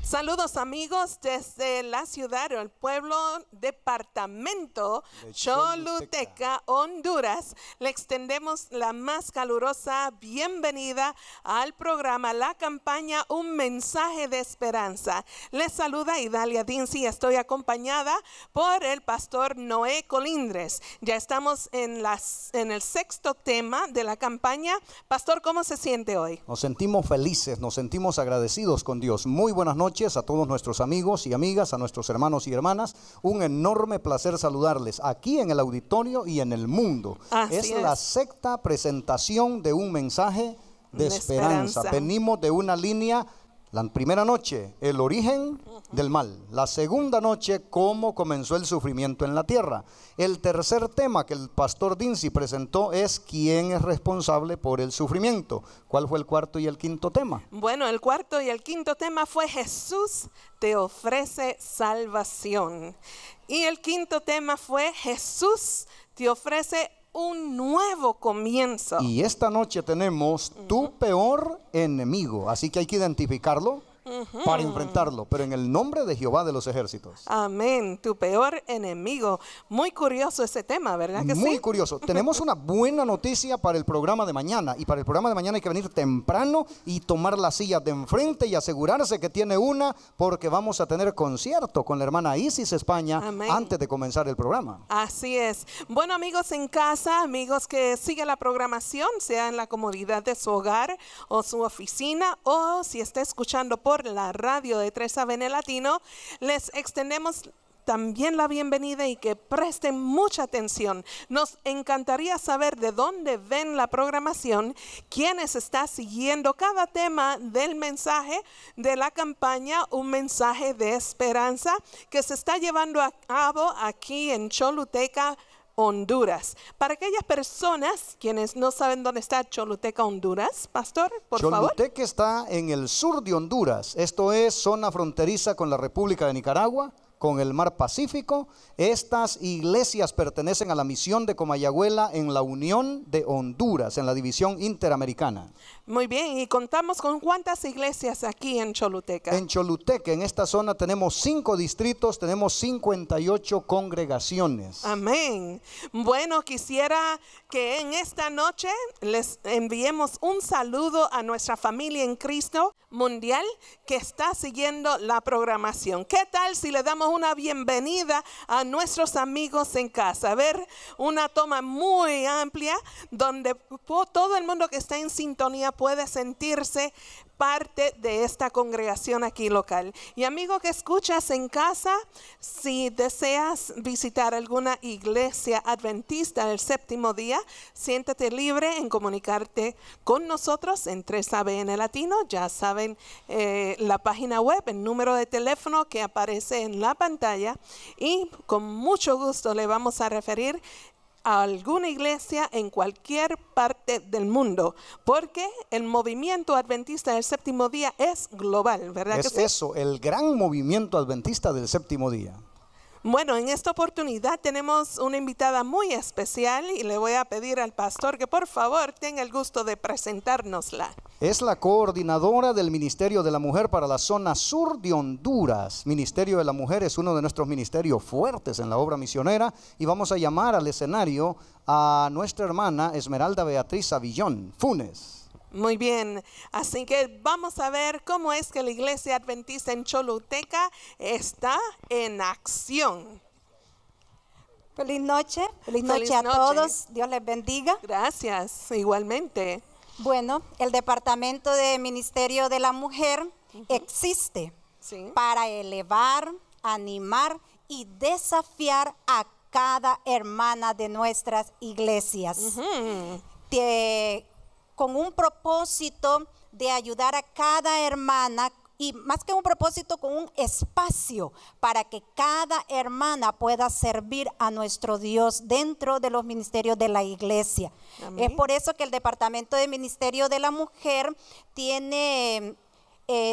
Saludos amigos desde la ciudad o el pueblo, departamento de Choluteca, Honduras. Le extendemos la más calurosa bienvenida al programa La Campaña, un mensaje de esperanza. Les saluda Idalia Dinsi y estoy acompañada por el pastor Noé Colindres. Ya estamos en el sexto tema de la campaña. Pastor, ¿cómo se siente hoy? Nos sentimos felices, nos sentimos agradecidos con Dios. Muy buenas noches a todos nuestros amigos y amigas, a nuestros hermanos y hermanas. Un enorme placer saludarles aquí en el auditorio y en el mundo. Es la sexta presentación de un mensaje de esperanza. Venimos de una línea. La primera noche, el origen del mal. La segunda noche, cómo comenzó el sufrimiento en la tierra. El tercer tema que el pastor Dinsi presentó es quién es responsable por el sufrimiento. ¿Cuál fue el cuarto y el quinto tema? Bueno, el cuarto y el quinto tema fue Jesús te ofrece salvación. Y el quinto tema fue Jesús te ofrece un nuevo comienzo. Y esta noche tenemos tu peor enemigo, así que hay que identificarlo para enfrentarlo, pero en el nombre de Jehová de los ejércitos. Amén, tu peor enemigo. Muy curioso ese tema, ¿verdad que sí? Muy curioso. Tenemos una buena noticia para el programa de mañana, y para el programa de mañana hay que venir temprano y tomar la silla de enfrente y asegurarse que tiene una, porque vamos a tener concierto con la hermana Isis España. Amén. Antes de comenzar el programa. Así es. Bueno, amigos en casa, amigos que siguen la programación, sea en la comodidad de su hogar o su oficina, o si está escuchando por la radio de 3ABN Latino, les extendemos también la bienvenida y que presten mucha atención. Nos encantaría saber de dónde ven la programación, quiénes están siguiendo cada tema del mensaje de la campaña, un mensaje de esperanza que se está llevando a cabo aquí en Choluteca, Honduras. Para aquellas personas quienes no saben dónde está Choluteca, Honduras, pastor, por favor. Choluteca está en el sur de Honduras. Esto es zona fronteriza con la República de Nicaragua, con el mar Pacífico. Estas iglesias pertenecen a la misión de Comayagüela en la Unión de Honduras, en la división interamericana. Muy bien, y contamos con ¿cuántas iglesias aquí en Choluteca? En Choluteca, en esta zona tenemos 5 distritos, tenemos 58 congregaciones. Amén. Bueno, quisiera que en esta noche les enviemos un saludo a nuestra familia en Cristo mundial que está siguiendo la programación. ¿Qué tal si le damos una bienvenida a nuestros amigos en casa? A ver, una toma muy amplia donde todo el mundo que está en sintonía puede sentirse parte de esta congregación aquí local. Y amigo que escuchas en casa, si deseas visitar alguna iglesia adventista del séptimo día, siéntate libre en comunicarte con nosotros en 3ABN Latino. Ya saben, la página web, el número de teléfono que aparece en la pantalla, y con mucho gusto le vamos a referir a alguna iglesia en cualquier parte del mundo, porque el movimiento adventista del séptimo día es global, ¿verdad? Es eso, el gran movimiento adventista del séptimo día. Bueno, en esta oportunidad tenemos una invitada muy especial y le voy a pedir al pastor que por favor tenga el gusto de presentárnosla. Es la coordinadora del Ministerio de la Mujer para la zona sur de Honduras. Ministerio de la Mujer es uno de nuestros ministerios fuertes en la obra misionera, y vamos a llamar al escenario a nuestra hermana Esmeralda Beatriz Avillón Funes. Muy bien, así que vamos a ver cómo es que la iglesia adventista en Choluteca está en acción. Feliz noche a todos, Dios les bendiga. Gracias, igualmente. Bueno, el Departamento de Ministerio de la Mujer existe para elevar, animar y desafiar a cada hermana de nuestras iglesias. Con un propósito de ayudar a cada hermana, y más que un propósito, con un espacio para que cada hermana pueda servir a nuestro Dios dentro de los ministerios de la iglesia. Amén. Es por eso que el Departamento de Ministerio de la Mujer tiene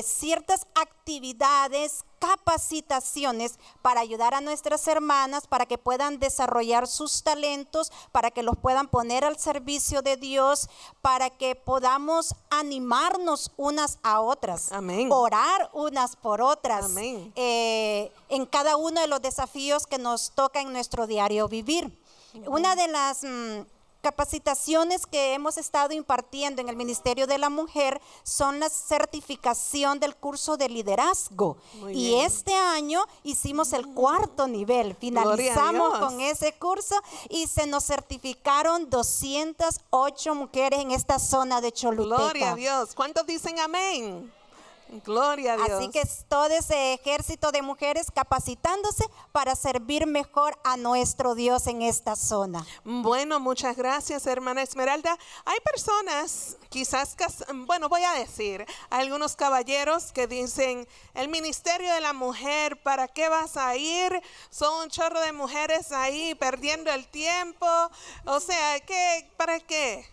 ciertas actividades capacitaciones para ayudar a nuestras hermanas, para que puedan desarrollar sus talentos, para que los puedan poner al servicio de Dios, para que podamos animarnos unas a otras, Amén. orar unas por otras, Amén. en cada uno de los desafíos que nos toca en nuestro diario vivir. Una de las capacitaciones que hemos estado impartiendo en el Ministerio de la Mujer son la certificación del curso de liderazgo. Muy Y bien. este año hicimos el 4º nivel. Gloria a Finalizamos Dios. con ese curso y se nos certificaron 208 mujeres en esta zona de Choluteca. Gloria a Dios. ¿Cuántos dicen amén? Gloria a Dios. Así que es todo ese ejército de mujeres capacitándose para servir mejor a nuestro Dios en esta zona. Bueno, muchas gracias, hermana Esmeralda. Hay personas, quizás, bueno, voy a decir, algunos caballeros que dicen, el ministerio de la mujer, ¿para qué vas a ir? Son un chorro de mujeres ahí perdiendo el tiempo. O sea, ¿para qué?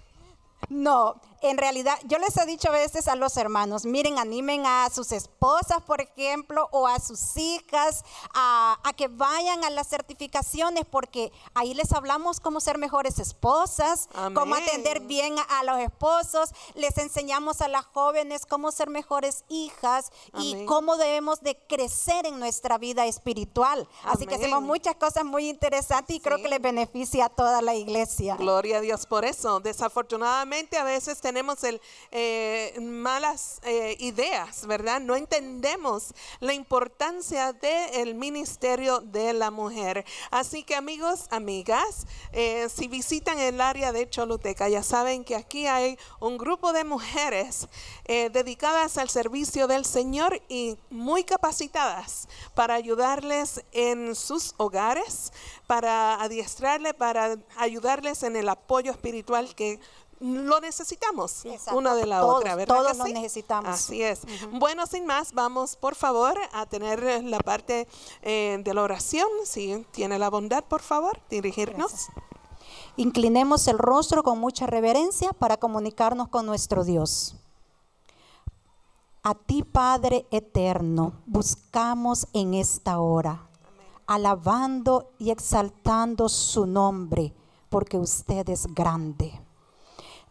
No, en realidad yo les he dicho a veces a los hermanos, miren, animen a sus esposas, por ejemplo, o a sus hijas a que vayan a las certificaciones, porque ahí les hablamos cómo ser mejores esposas, Amén. cómo atender bien a los esposos, les enseñamos a las jóvenes cómo ser mejores hijas y Amén. cómo debemos de crecer en nuestra vida espiritual. Así que Amén. hacemos muchas cosas muy interesantes y creo que les beneficia a toda la iglesia. Gloria a Dios por eso. Desafortunadamente a veces tenemos malas ideas, ¿verdad? No entendemos la importancia del ministerio de la mujer. Así que amigos, amigas, si visitan el área de Choluteca, ya saben que aquí hay un grupo de mujeres dedicadas al servicio del Señor y muy capacitadas para ayudarles en sus hogares, para adiestrarles, para ayudarles en el apoyo espiritual que lo necesitamos. Exacto. Una de la Todos, otra, ¿verdad? todos que lo sí? necesitamos. Así es. Bueno, sin más, vamos por favor a tener la parte de la oración. Si tiene la bondad, por favor, dirigirnos. Gracias. Inclinemos el rostro con mucha reverencia para comunicarnos con nuestro Dios. A ti, Padre eterno, buscamos en esta hora, alabando y exaltando su nombre, porque usted es grande.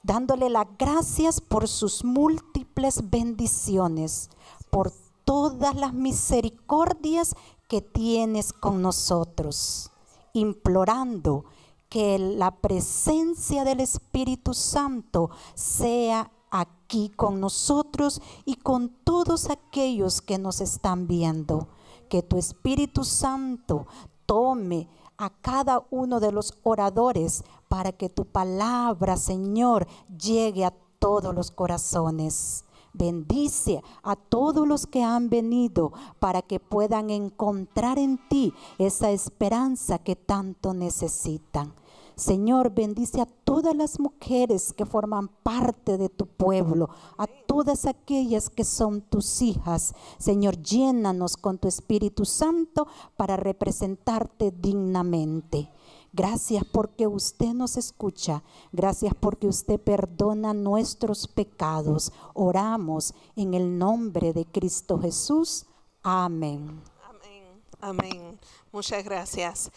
Dándole las gracias por sus múltiples bendiciones, por todas las misericordias que tienes con nosotros, implorando que la presencia del Espíritu Santo sea aquí con nosotros y con todos aquellos que nos están viendo. Que tu Espíritu Santo tome a cada uno de los oradores para que tu palabra, Señor, llegue a todos los corazones. Bendice a todos los que han venido para que puedan encontrar en ti esa esperanza que tanto necesitan. Señor, bendice a todas las mujeres que forman parte de tu pueblo, a todas aquellas que son tus hijas. Señor, llénanos con tu Espíritu Santo para representarte dignamente. Gracias porque usted nos escucha. Gracias porque usted perdona nuestros pecados. Oramos en el nombre de Cristo Jesús. Amén. Amén. Amén. Muchas gracias.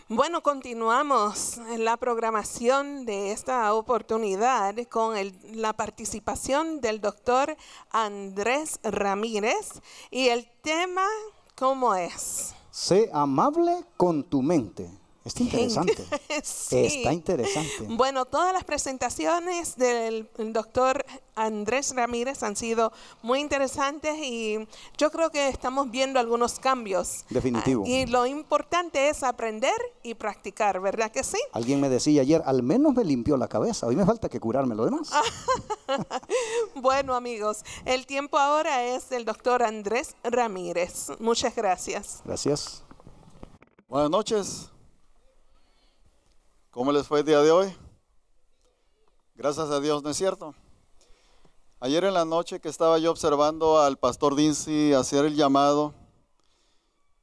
Bueno, continuamos en la programación de esta oportunidad con la participación del doctor Andrés Ramírez y el tema, ¿cómo es? Sé amable con tu mente. Está interesante. Sí. Está interesante. Bueno, todas las presentaciones del doctor Andrés Ramírez han sido muy interesantes y yo creo que estamos viendo algunos cambios. Definitivo. Y lo importante es aprender y practicar, ¿verdad que sí? Alguien me decía ayer, al menos me limpió la cabeza. Hoy me falta que curarme lo demás. Bueno, amigos, el tiempo ahora es del doctor Andrés Ramírez. Muchas gracias. Gracias. Buenas noches. ¿Cómo les fue el día de hoy? Gracias a Dios, ¿no es cierto? Ayer en la noche que estaba yo observando al pastor Dincy hacer el llamado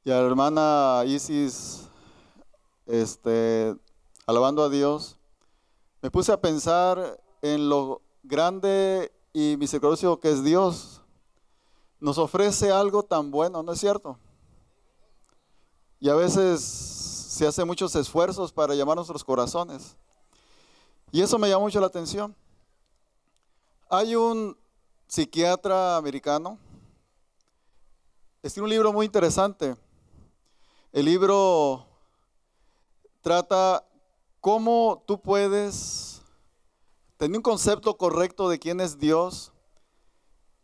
y a la hermana Isis alabando a Dios, me puse a pensar en lo grande y misericordioso que es Dios. nos ofrece algo tan bueno, ¿no es cierto? Y a veces se hacen muchos esfuerzos para llamar a nuestros corazones. Y eso me llama mucho la atención. Hay un psiquiatra americano, escribe un libro muy interesante. El libro trata cómo tú puedes tener un concepto correcto de quién es Dios,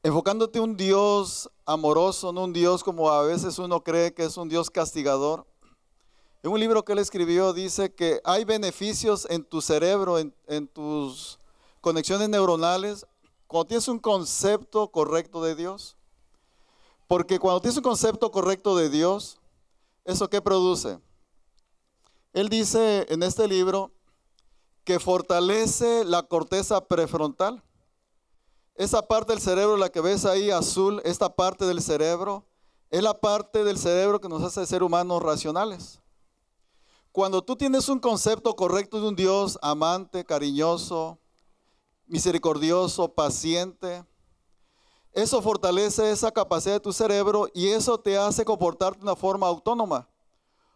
enfocándote en un Dios amoroso, no un Dios como a veces uno cree que es un Dios castigador. En un libro que él escribió dice que hay beneficios en tu cerebro, en tus conexiones neuronales, cuando tienes un concepto correcto de Dios. Porque cuando tienes un concepto correcto de Dios, ¿eso qué produce? Él dice en este libro que fortalece la corteza prefrontal. Esa parte del cerebro, la que ves ahí azul, esta parte del cerebro, es la parte del cerebro que nos hace ser humanos racionales. Cuando tú tienes un concepto correcto de un Dios amante, cariñoso, misericordioso, paciente, eso fortalece esa capacidad de tu cerebro y eso te hace comportarte de una forma autónoma.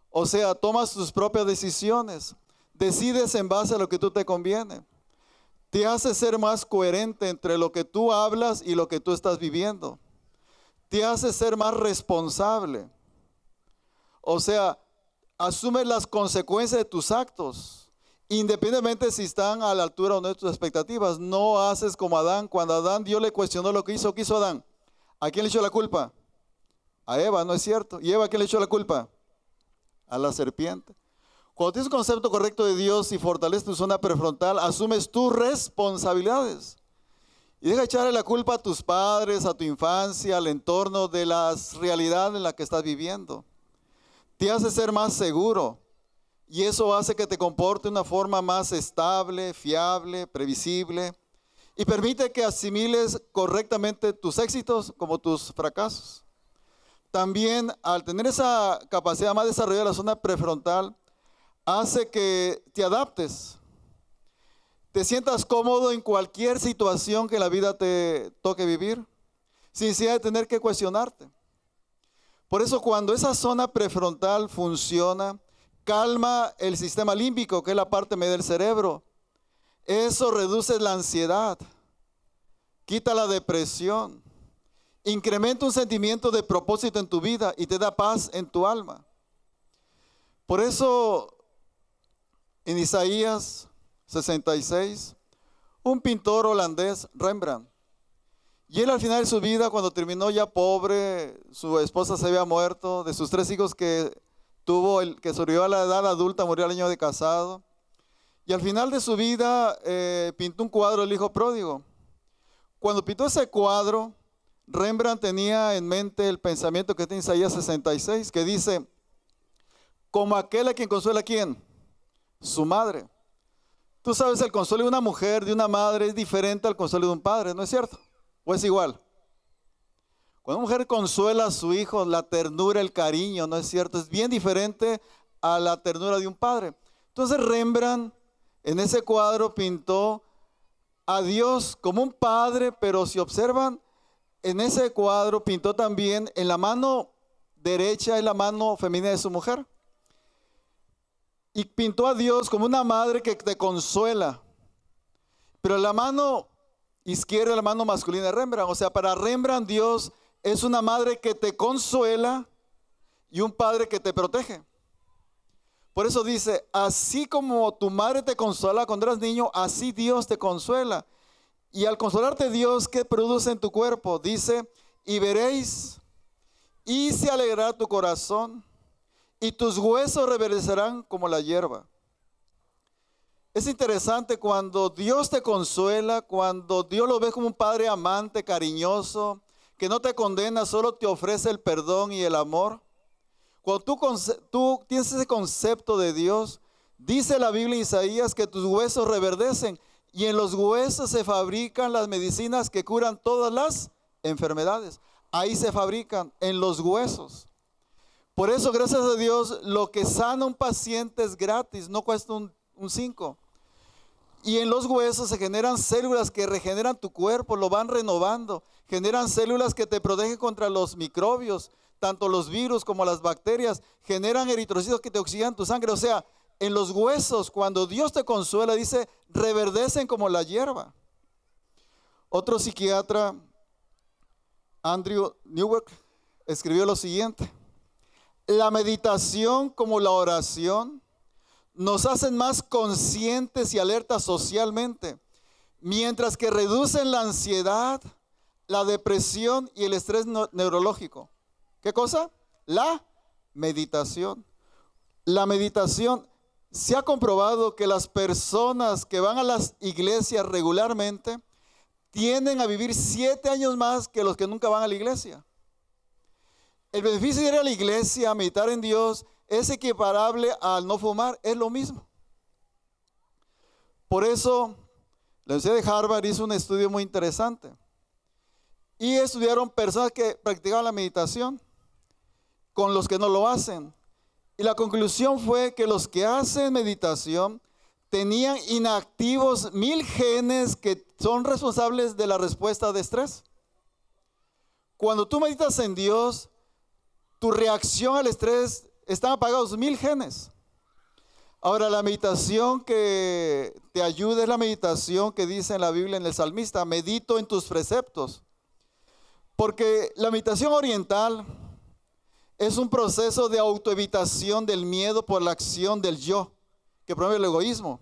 O sea, tomas tus propias decisiones, decides en base a lo que tú te conviene. Te hace ser más coherente entre lo que tú hablas y lo que tú estás viviendo. Te hace ser más responsable. O sea, asumes las consecuencias de tus actos, independientemente si están a la altura o no de tus expectativas. No haces como Adán. Cuando Adán, Dios le cuestionó lo que hizo. ¿Qué hizo Adán? ¿A quién le echó la culpa? A Eva, ¿no es cierto? ¿Y Eva a quién le echó la culpa? A la serpiente. Cuando tienes un concepto correcto de Dios y fortaleces tu zona prefrontal, asumes tus responsabilidades. Y deja echarle la culpa a tus padres, a tu infancia, al entorno de las realidades en las que estás viviendo. Te hace ser más seguro. Y eso hace que te comporte de una forma más estable, fiable, previsible. Y permite que asimiles correctamente tus éxitos como tus fracasos. También al tener esa capacidad más desarrollada de la zona prefrontal, hace que te adaptes, te sientas cómodo en cualquier situación que la vida te toque vivir, sin necesidad de tener que cuestionarte. Por eso cuando esa zona prefrontal funciona, calma el sistema límbico, que es la parte media del cerebro. Eso reduce la ansiedad, quita la depresión, incrementa un sentimiento de propósito en tu vida y te da paz en tu alma. Por eso en Isaías 66, un pintor holandés, Rembrandt, y él al final de su vida, cuando terminó ya pobre, su esposa se había muerto, de sus 3 hijos que tuvo, el que sobrevivió a la edad adulta, murió al año de casado, y al final de su vida pintó un cuadro del hijo pródigo. Cuando pintó ese cuadro, Rembrandt tenía en mente el pensamiento que está en Isaías 66, que dice, como aquel a quien consuela, ¿quién? Su madre. Tú sabes, el consuelo de una mujer, de una madre, es diferente al consuelo de un padre, ¿no es cierto? ¿O es igual? Cuando una mujer consuela a su hijo, la ternura, el cariño, ¿no es cierto? Es bien diferente a la ternura de un padre. Entonces Rembrandt en ese cuadro pintó a Dios como un padre, pero si observan, en ese cuadro pintó también en la mano derecha y la mano femenina de su mujer. Y pintó a Dios como una madre que te consuela. Pero la mano izquierda es la mano masculina de Rembrandt. O sea, para Rembrandt Dios es una madre que te consuela y un padre que te protege. Por eso dice, así como tu madre te consuela cuando eras niño, así Dios te consuela. Y al consolarte Dios, ¿qué produce en tu cuerpo? Dice, y veréis, y se alegrará tu corazón, y tus huesos reverdecerán como la hierba. Es interesante cuando Dios te consuela, cuando Dios lo ves como un padre amante, cariñoso, que no te condena, solo te ofrece el perdón y el amor. Cuando tú tienes ese concepto de Dios, dice la Biblia en Isaías que tus huesos reverdecen y en los huesos se fabrican las medicinas que curan todas las enfermedades. Ahí se fabrican, en los huesos. Por eso, gracias a Dios, lo que sana un paciente es gratis, no cuesta un 5. Y en los huesos se generan células que regeneran tu cuerpo, lo van renovando. Generan células que te protegen contra los microbios, tanto los virus como las bacterias. Generan eritrocitos que te oxigenan tu sangre. O sea, en los huesos, cuando Dios te consuela, dice, reverdecen como la hierba. Otro psiquiatra, Andrew Newberg, escribió lo siguiente: la meditación como la oración nos hacen más conscientes y alertas socialmente, mientras que reducen la ansiedad, la depresión y el estrés neurológico. ¿Qué cosa? La meditación. La meditación, se ha comprobado que las personas que van a las iglesias regularmente tienden a vivir 7 años más que los que nunca van a la iglesia. El beneficio de ir a la iglesia, a meditar en Dios, es equiparable al no fumar, es lo mismo. Por eso, la Universidad de Harvard hizo un estudio muy interesante. Y estudiaron personas que practicaban la meditación con los que no lo hacen. Y la conclusión fue que los que hacen meditación tenían inactivos 1000 genes que son responsables de la respuesta de estrés. Cuando tú meditas en Dios, tu reacción al estrés están apagados 1000 genes. Ahora, la meditación que te ayuda es la meditación que dice en la Biblia, en el salmista: medito en tus preceptos. Porque la meditación oriental es un proceso de autoevitación del miedo por la acción del yo, que promueve el egoísmo.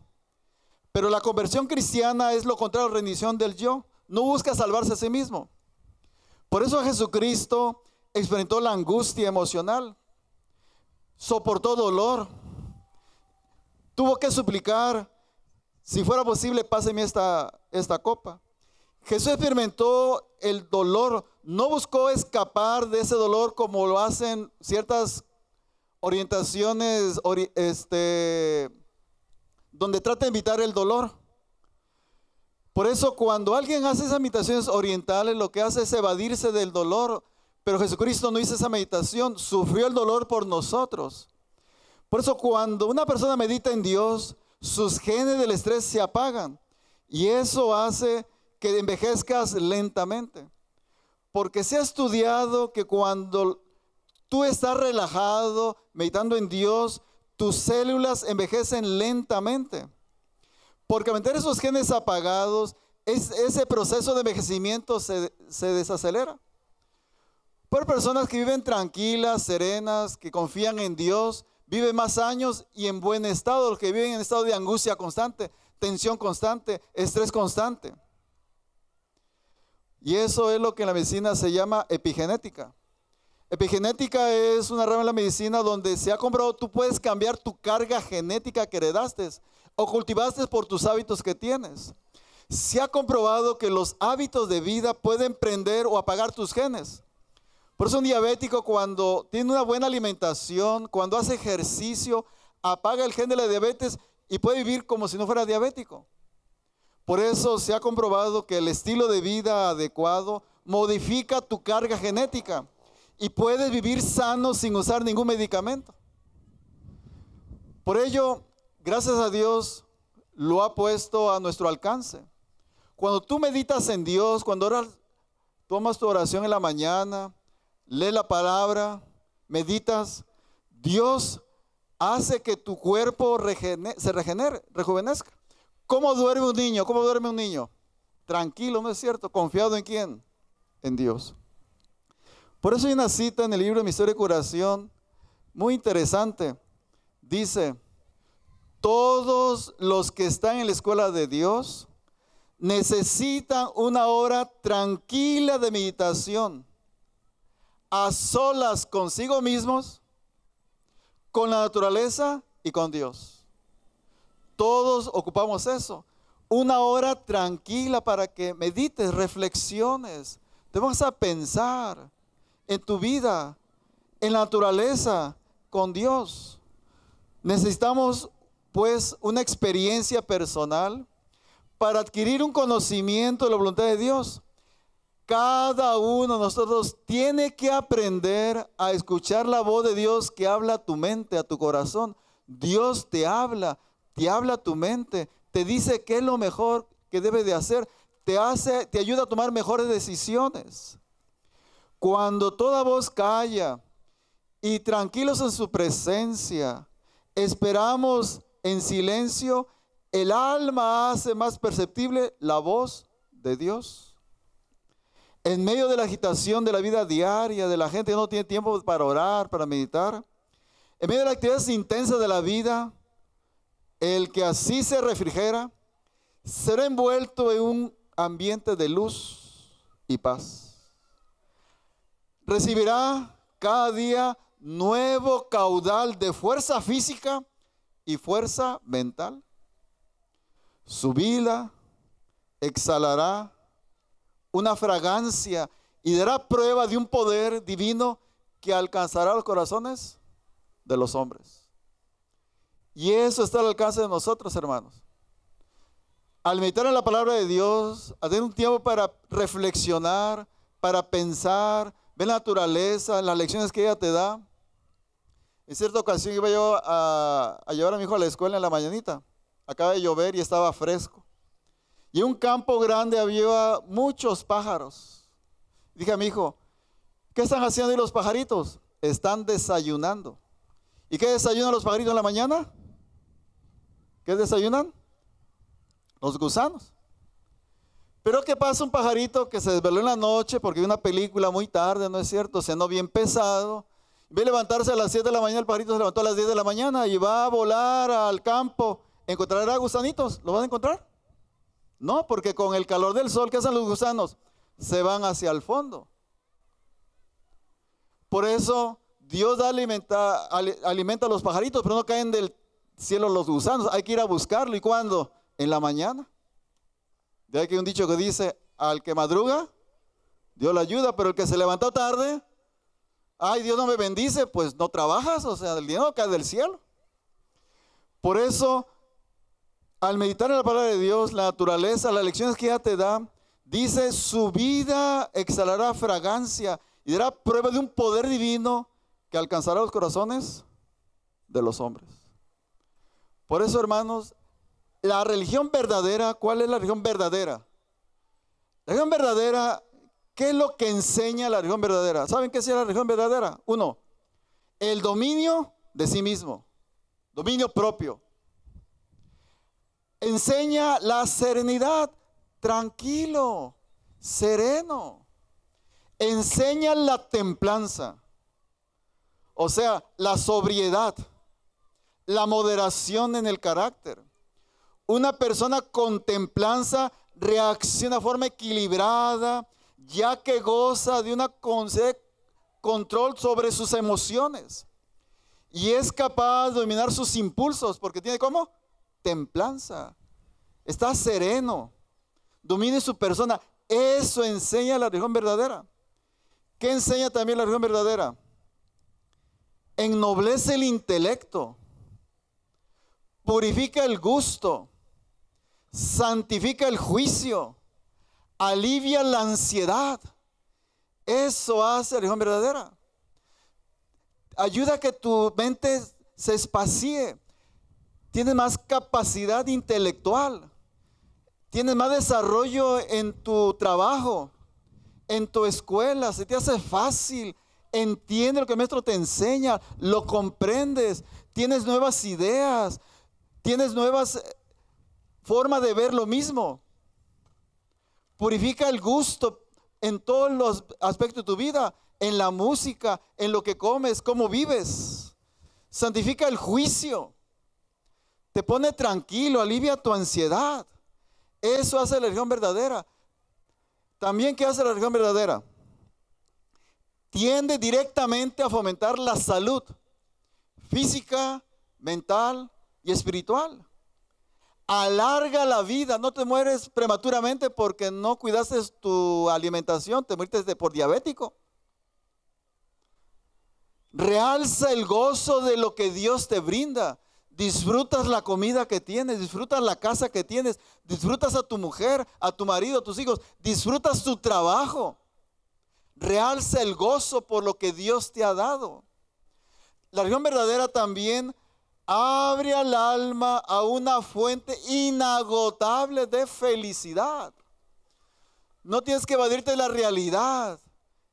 Pero la conversión cristiana es lo contrario, rendición del yo. No busca salvarse a sí mismo. Por eso Jesucristo experimentó la angustia emocional, soportó dolor, tuvo que suplicar: si fuera posible, páseme esta copa. Jesús experimentó el dolor, no buscó escapar de ese dolor como lo hacen ciertas orientaciones donde trata de evitar el dolor. Por eso cuando alguien hace esas meditaciones orientales, lo que hace es evadirse del dolor. Pero Jesucristo no hizo esa meditación, sufrió el dolor por nosotros. Por eso cuando una persona medita en Dios, sus genes del estrés se apagan. Y eso hace que envejezcas lentamente. Porque se ha estudiado que cuando tú estás relajado, meditando en Dios, tus células envejecen lentamente. Porque al mantener esos genes apagados, ese proceso de envejecimiento se desacelera. Por personas que viven tranquilas, serenas, que confían en Dios, viven más años y en buen estado. Los que viven en estado de angustia constante, tensión constante, estrés constante. Y eso es lo que en la medicina se llama epigenética. Epigenética es una rama de la medicina donde se ha comprobado tú puedes cambiar tu carga genética que heredaste o cultivaste por tus hábitos que tienes. Se ha comprobado que los hábitos de vida pueden prender o apagar tus genes. Por eso un diabético, cuando tiene una buena alimentación, cuando hace ejercicio, apaga el gen de la diabetes y puede vivir como si no fuera diabético. Por eso se ha comprobado que el estilo de vida adecuado modifica tu carga genética y puedes vivir sano sin usar ningún medicamento. Por ello, gracias a Dios, lo ha puesto a nuestro alcance. Cuando tú meditas en Dios, cuando tomas tu oración en la mañana, lees la palabra, meditas, Dios hace que tu cuerpo se regenere, rejuvenezca. ¿Cómo duerme un niño? ¿Cómo duerme un niño? Tranquilo, ¿no es cierto? ¿Confiado en quién? En Dios. Por eso hay una cita en el libro de Misterio de Curación muy interesante. Dice: todos los que están en la escuela de Dios necesitan una hora tranquila de meditación, a solas consigo mismos, con la naturaleza y con Dios. Todos ocupamos eso, una hora tranquila para que medites, reflexiones, te vas a pensar en tu vida, en la naturaleza, con Dios. Necesitamos pues una experiencia personal para adquirir un conocimiento de la voluntad de Dios. Cada uno de nosotros tiene que aprender a escuchar la voz de Dios que habla a tu mente, a tu corazón. Dios te habla a tu mente, te dice qué es lo mejor que debe de hacer, te ayuda a tomar mejores decisiones. Cuando toda voz calla y tranquilos en su presencia, esperamos en silencio, el alma hace más perceptible la voz de Dios. En medio de la agitación de la vida diaria, de la gente que no tiene tiempo para orar, para meditar, en medio de las actividades intensas de la vida, el que así se refrigera, será envuelto en un ambiente de luz y paz. Recibirá cada día nuevo caudal de fuerza física y fuerza mental. Su vida exhalará una fragancia y dará prueba de un poder divino que alcanzará los corazones de los hombres. Y eso está al alcance de nosotros, hermanos. Al meditar en la palabra de Dios, a tener un tiempo para reflexionar, para pensar, ver la naturaleza, las lecciones que ella te da. En cierta ocasión iba yo a llevar a mi hijo a la escuela en la mañanita. Acaba de llover y estaba fresco. Y en un campo grande había muchos pájaros. Dije a mi hijo, ¿qué están haciendo ahí los pajaritos? Están desayunando. ¿Y qué desayunan los pajaritos en la mañana? ¿Qué desayunan? Los gusanos. Pero ¿qué pasa un pajarito que se desveló en la noche porque vio una película muy tarde, no es cierto? Cenó bien pesado. Ve levantarse a las 7 de la mañana, el pajarito se levantó a las 10 de la mañana y va a volar al campo. ¿Encontrará gusanitos? ¿Lo van a encontrar? No, porque con el calor del sol, ¿qué hacen los gusanos? Se van hacia el fondo. Por eso Dios alimenta a los pajaritos, pero no caen del cielo los gusanos. Hay que ir a buscarlo. ¿Y cuándo? En la mañana. De ahí que hay un dicho que dice, al que madruga, Dios le ayuda, pero el que se levantó tarde, ay, Dios no me bendice, pues no trabajas, o sea, el dinero cae del cielo. Por eso, al meditar en la palabra de Dios, la naturaleza, las lecciones que ella te da, dice, su vida exhalará fragancia y dará prueba de un poder divino que alcanzará los corazones de los hombres. Por eso, hermanos, la religión verdadera, ¿cuál es la religión verdadera? La religión verdadera, ¿qué es lo que enseña la religión verdadera? ¿Saben qué es la religión verdadera? Uno, el dominio de sí mismo, dominio propio. Enseña la serenidad, tranquilo, sereno. Enseña la templanza, o sea, la sobriedad, la moderación en el carácter. Una persona con templanza reacciona de forma equilibrada, ya que goza de una control sobre sus emociones. Y es capaz de dominar sus impulsos, porque tiene ¿cómo? Templanza. Está sereno. Domine su persona. Eso enseña la religión verdadera. ¿Qué enseña también la religión verdadera? Ennoblece el intelecto. Purifica el gusto. Santifica el juicio. Alivia la ansiedad. Eso hace la religión verdadera. Ayuda a que tu mente se espacie. Tienes más capacidad intelectual. Tienes más desarrollo en tu trabajo, en tu escuela. Se te hace fácil. Entiende lo que el maestro te enseña. Lo comprendes. Tienes nuevas ideas. Tienes nuevas formas de ver lo mismo. Purifica el gusto en todos los aspectos de tu vida. En la música, en lo que comes, cómo vives. Santifica el juicio. Te pone tranquilo, alivia tu ansiedad. Eso hace la religión verdadera. También, ¿qué hace la religión verdadera? Tiende directamente a fomentar la salud física, mental y espiritual. Alarga la vida, no te mueres prematuramente porque no cuidaste tu alimentación, te moriste por diabético. Realza el gozo de lo que Dios te brinda. Disfrutas la comida que tienes, disfrutas la casa que tienes, disfrutas a tu mujer, a tu marido, a tus hijos, disfrutas tu trabajo. Realza el gozo por lo que Dios te ha dado. La religión verdadera también abre al alma a una fuente inagotable de felicidad. No tienes que evadirte de la realidad,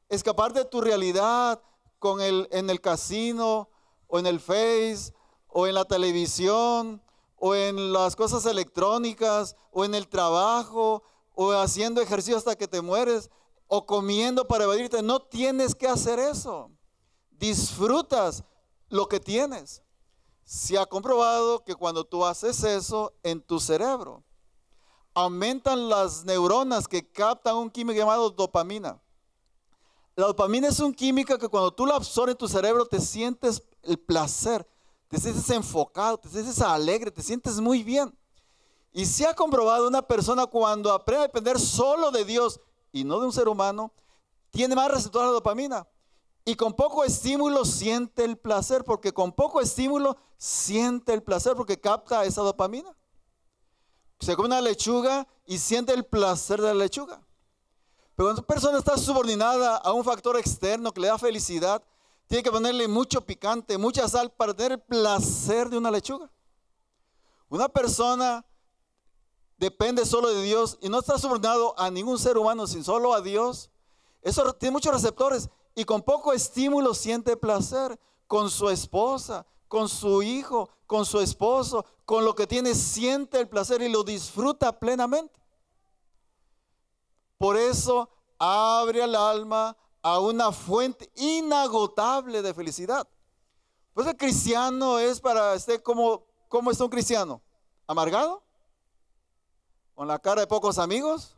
escapar de tu realidad en el casino, o en el Face, o en la televisión, o en las cosas electrónicas, o en el trabajo, o haciendo ejercicio hasta que te mueres, o comiendo para evadirte. No tienes que hacer eso. Disfrutas lo que tienes. Se ha comprobado que cuando tú haces eso en tu cerebro, aumentan las neuronas que captan un químico llamado dopamina. La dopamina es un químico que cuando tú la absorbes en tu cerebro te sientes el placer, te sientes enfocado, te sientes alegre, te sientes muy bien. Y se ha comprobado una persona cuando aprende a depender solo de Dios y no de un ser humano, tiene más receptores de dopamina. Y con poco estímulo siente el placer, porque con poco estímulo siente el placer, porque capta esa dopamina. Se come una lechuga y siente el placer de la lechuga. Pero cuando una persona está subordinada a un factor externo que le da felicidad, tiene que ponerle mucho picante, mucha sal para tener el placer de una lechuga. Una persona depende solo de Dios y no está subordinado a ningún ser humano, sino solo a Dios. Eso tiene muchos receptores y con poco estímulo siente placer con su esposa, con su hijo, con su esposo, con lo que tiene, siente el placer y lo disfruta plenamente. Por eso abre al alma a una fuente inagotable de felicidad. Pues el cristiano es para ¿cómo está un cristiano? ¿Amargado? ¿Con la cara de pocos amigos?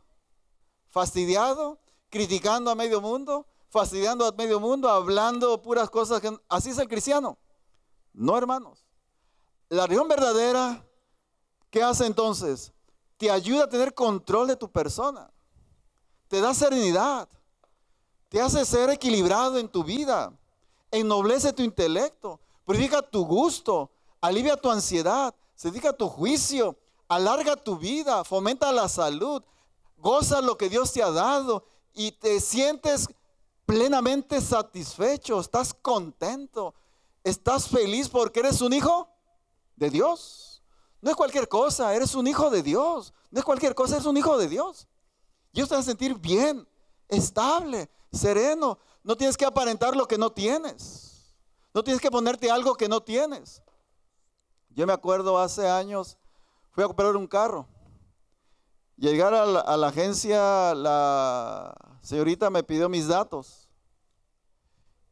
¿Fastidiado? ¿Criticando a medio mundo? ¿Fastidiando a medio mundo? ¿Hablando puras cosas? Así es el cristiano. No, hermanos. La religión verdadera, ¿qué hace entonces? Te ayuda a tener control de tu persona. Te da serenidad. Te hace ser equilibrado en tu vida. Ennoblece tu intelecto. Purifica tu gusto. Alivia tu ansiedad. Santifica tu juicio. Alarga tu vida. Fomenta la salud. Goza lo que Dios te ha dado. Y te sientes plenamente satisfecho. Estás contento. Estás feliz porque eres un hijo de Dios. No es cualquier cosa. Eres un hijo de Dios. No es cualquier cosa. Eres un hijo de Dios. Y Dios te va a sentir bien, estable, sereno. No tienes que aparentar lo que no tienes. No tienes que ponerte algo que no tienes. Yo me acuerdo hace años, fui a comprar un carro. Llegar a la agencia, la señorita me pidió mis datos.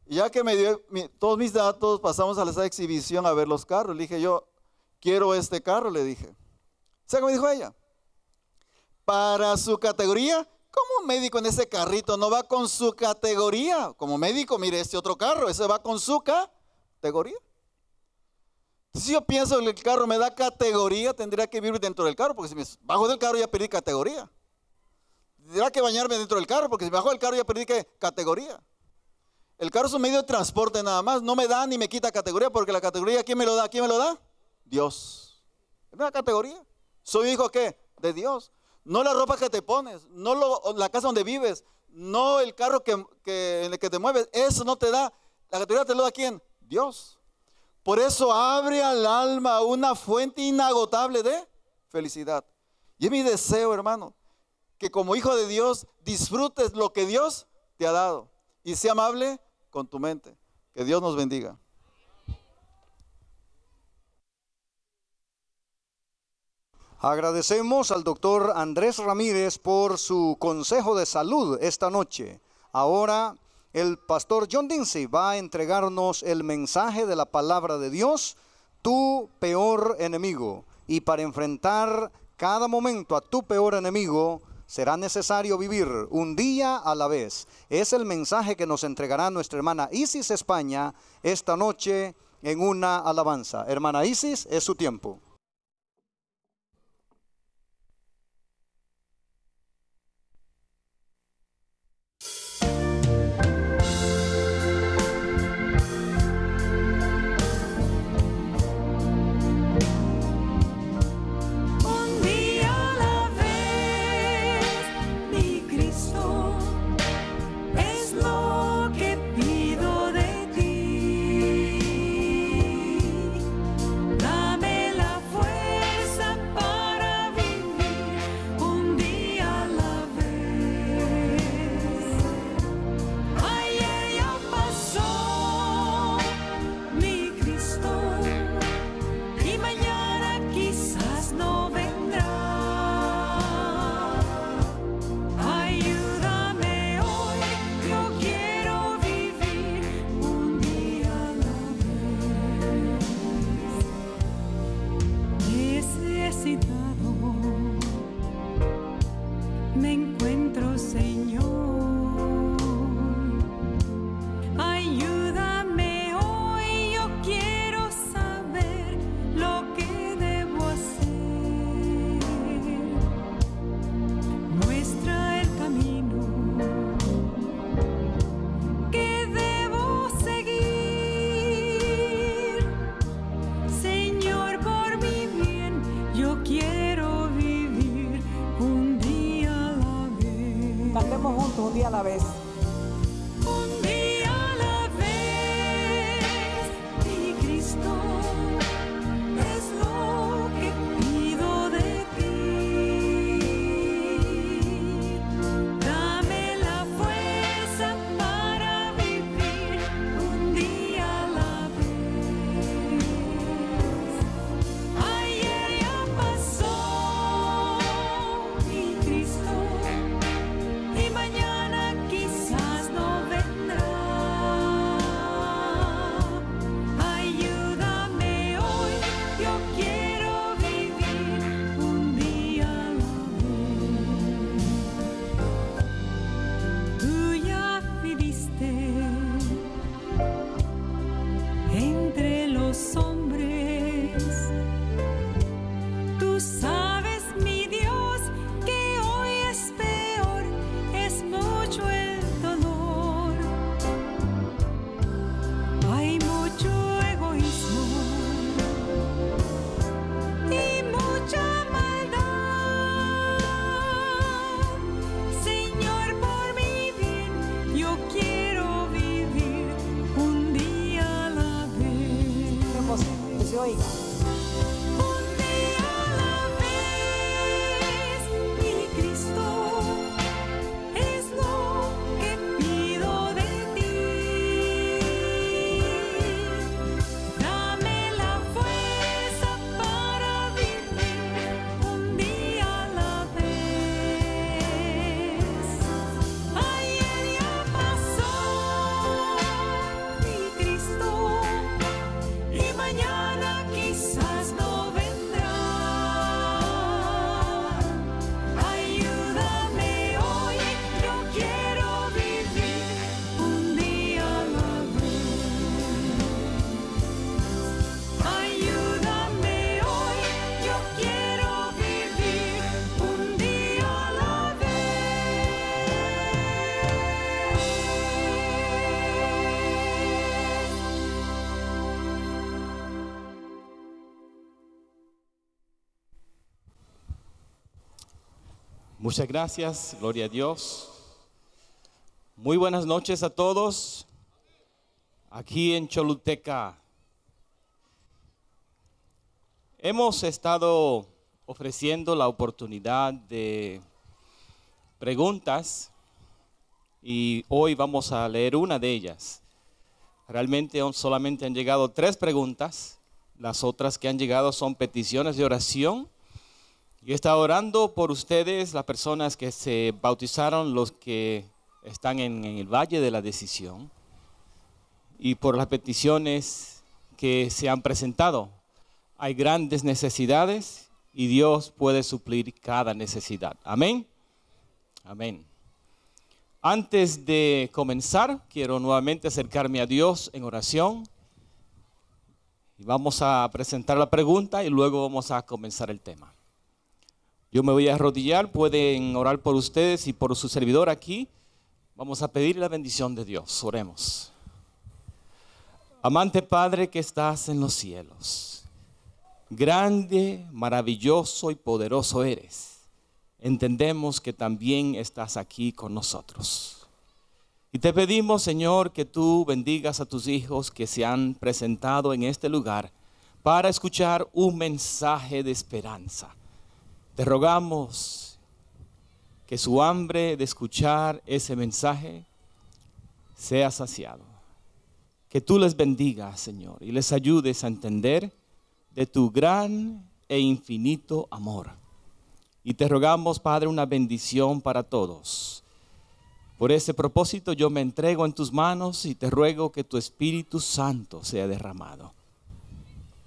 Y ya que me dio todos mis datos, pasamos a la exhibición a ver los carros. Le dije yo, quiero este carro, le dije. ¿Sabe qué me dijo ella? Para su categoría, como médico en ese carrito no va con su categoría. Como médico, mire este otro carro, ese va con su categoría. Si yo pienso que el carro me da categoría, tendría que vivir dentro del carro, porque si me bajo del carro ya perdí categoría. Tendría que bañarme dentro del carro, porque si me bajo del carro ya perdí categoría. El carro es un medio de transporte nada más, no me da ni me quita categoría, porque la categoría, ¿quién me lo da? ¿Quién me lo da? Dios. Es una categoría. ¿Soy hijo qué? De Dios. No la ropa que te pones, no la casa donde vives, no el carro en el que te mueves, eso no te da. La categoría te lo da ¿quién? Dios. Por eso abre al alma una fuente inagotable de felicidad. Y es mi deseo, hermano, que como hijo de Dios disfrutes lo que Dios te ha dado y sea amable con tu mente. Que Dios nos bendiga. Agradecemos al doctor Andrés Ramírez por su consejo de salud esta noche. Ahora el pastor John Dinsey va a entregarnos el mensaje de la palabra de Dios, tu peor enemigo. Y para enfrentar cada momento a tu peor enemigo, será necesario vivir un día a la vez. Es el mensaje que nos entregará nuestra hermana Isis España esta noche en una alabanza. Hermana Isis, es su tiempo. un día a la vez. Un día a la vez, mi Cristo, es lo que pido de ti. Dame la fuerza para vivir un día a la vez. Ayer ya pasó, mi Cristo, y mañana quizás no vendrá. Ayúdame hoy, yo quiero vivir un día a la vez. Tú ya viviste entre los hombres. Tú sabes, mi Dios, que hoy es peor, es mucho el dolor. Hay mucho egoísmo y mucha maldad. Señor, por mi bien, yo quiero vivir un día a la vez. Queremos que se oiga. Un día a la vez, mi Cristo, es lo que pido de ti. Dame la fuerza para vivir un día a la vez. Ayer ya pasó, mi Cristo, y mañana quizás no vendrá. Ayúdame hoy, yo quiero vivir un día a la vez. Ayúdame hoy, yo quiero vivir un día a la Muchas gracias, gloria a Dios. Muy buenas noches a todos aquí en Choluteca. Hemos estado ofreciendo la oportunidad de preguntas y hoy vamos a leer una de ellas. Realmente solamente han llegado 3 preguntas. Las otras que han llegado son peticiones de oración. Yo he estado orando por ustedes, las personas que se bautizaron, los que están en el Valle de la Decisión, y por las peticiones que se han presentado. Hay grandes necesidades y Dios puede suplir cada necesidad. Amén. Amén. Antes de comenzar, quiero nuevamente acercarme a Dios en oración. Y vamos a presentar la pregunta y luego vamos a comenzar el tema. Yo me voy a arrodillar, pueden orar por ustedes y por su servidor aquí. Vamos a pedir la bendición de Dios. Oremos. Amante Padre que estás en los cielos, grande, maravilloso y poderoso eres. Entendemos que también estás aquí con nosotros. Y te pedimos, Señor, que tú bendigas a tus hijos que se han presentado en este lugar para escuchar un mensaje de esperanza. Te rogamos que su hambre de escuchar ese mensaje sea saciado. Que tú les bendigas, Señor, y les ayudes a entender de tu gran e infinito amor. Y te rogamos, Padre, una bendición para todos. Por ese propósito yo me entrego en tus manos y te ruego que tu Espíritu Santo sea derramado.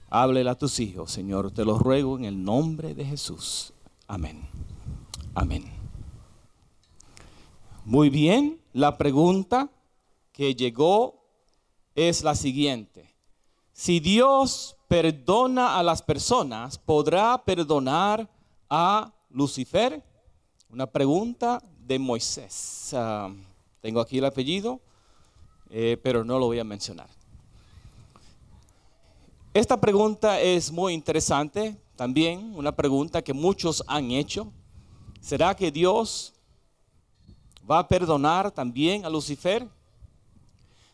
Háblele a tus hijos, Señor, te lo ruego en el nombre de Jesús. Amén. Amén. Muy bien, la pregunta que llegó es la siguiente. Si Dios perdona a las personas, ¿podrá perdonar a Lucifer? Una pregunta de Moisés. Tengo aquí el apellido, pero no lo voy a mencionar. Esta pregunta es muy interesante, también una pregunta que muchos han hecho. ¿Será que Dios ¿Va a perdonar también a Lucifer?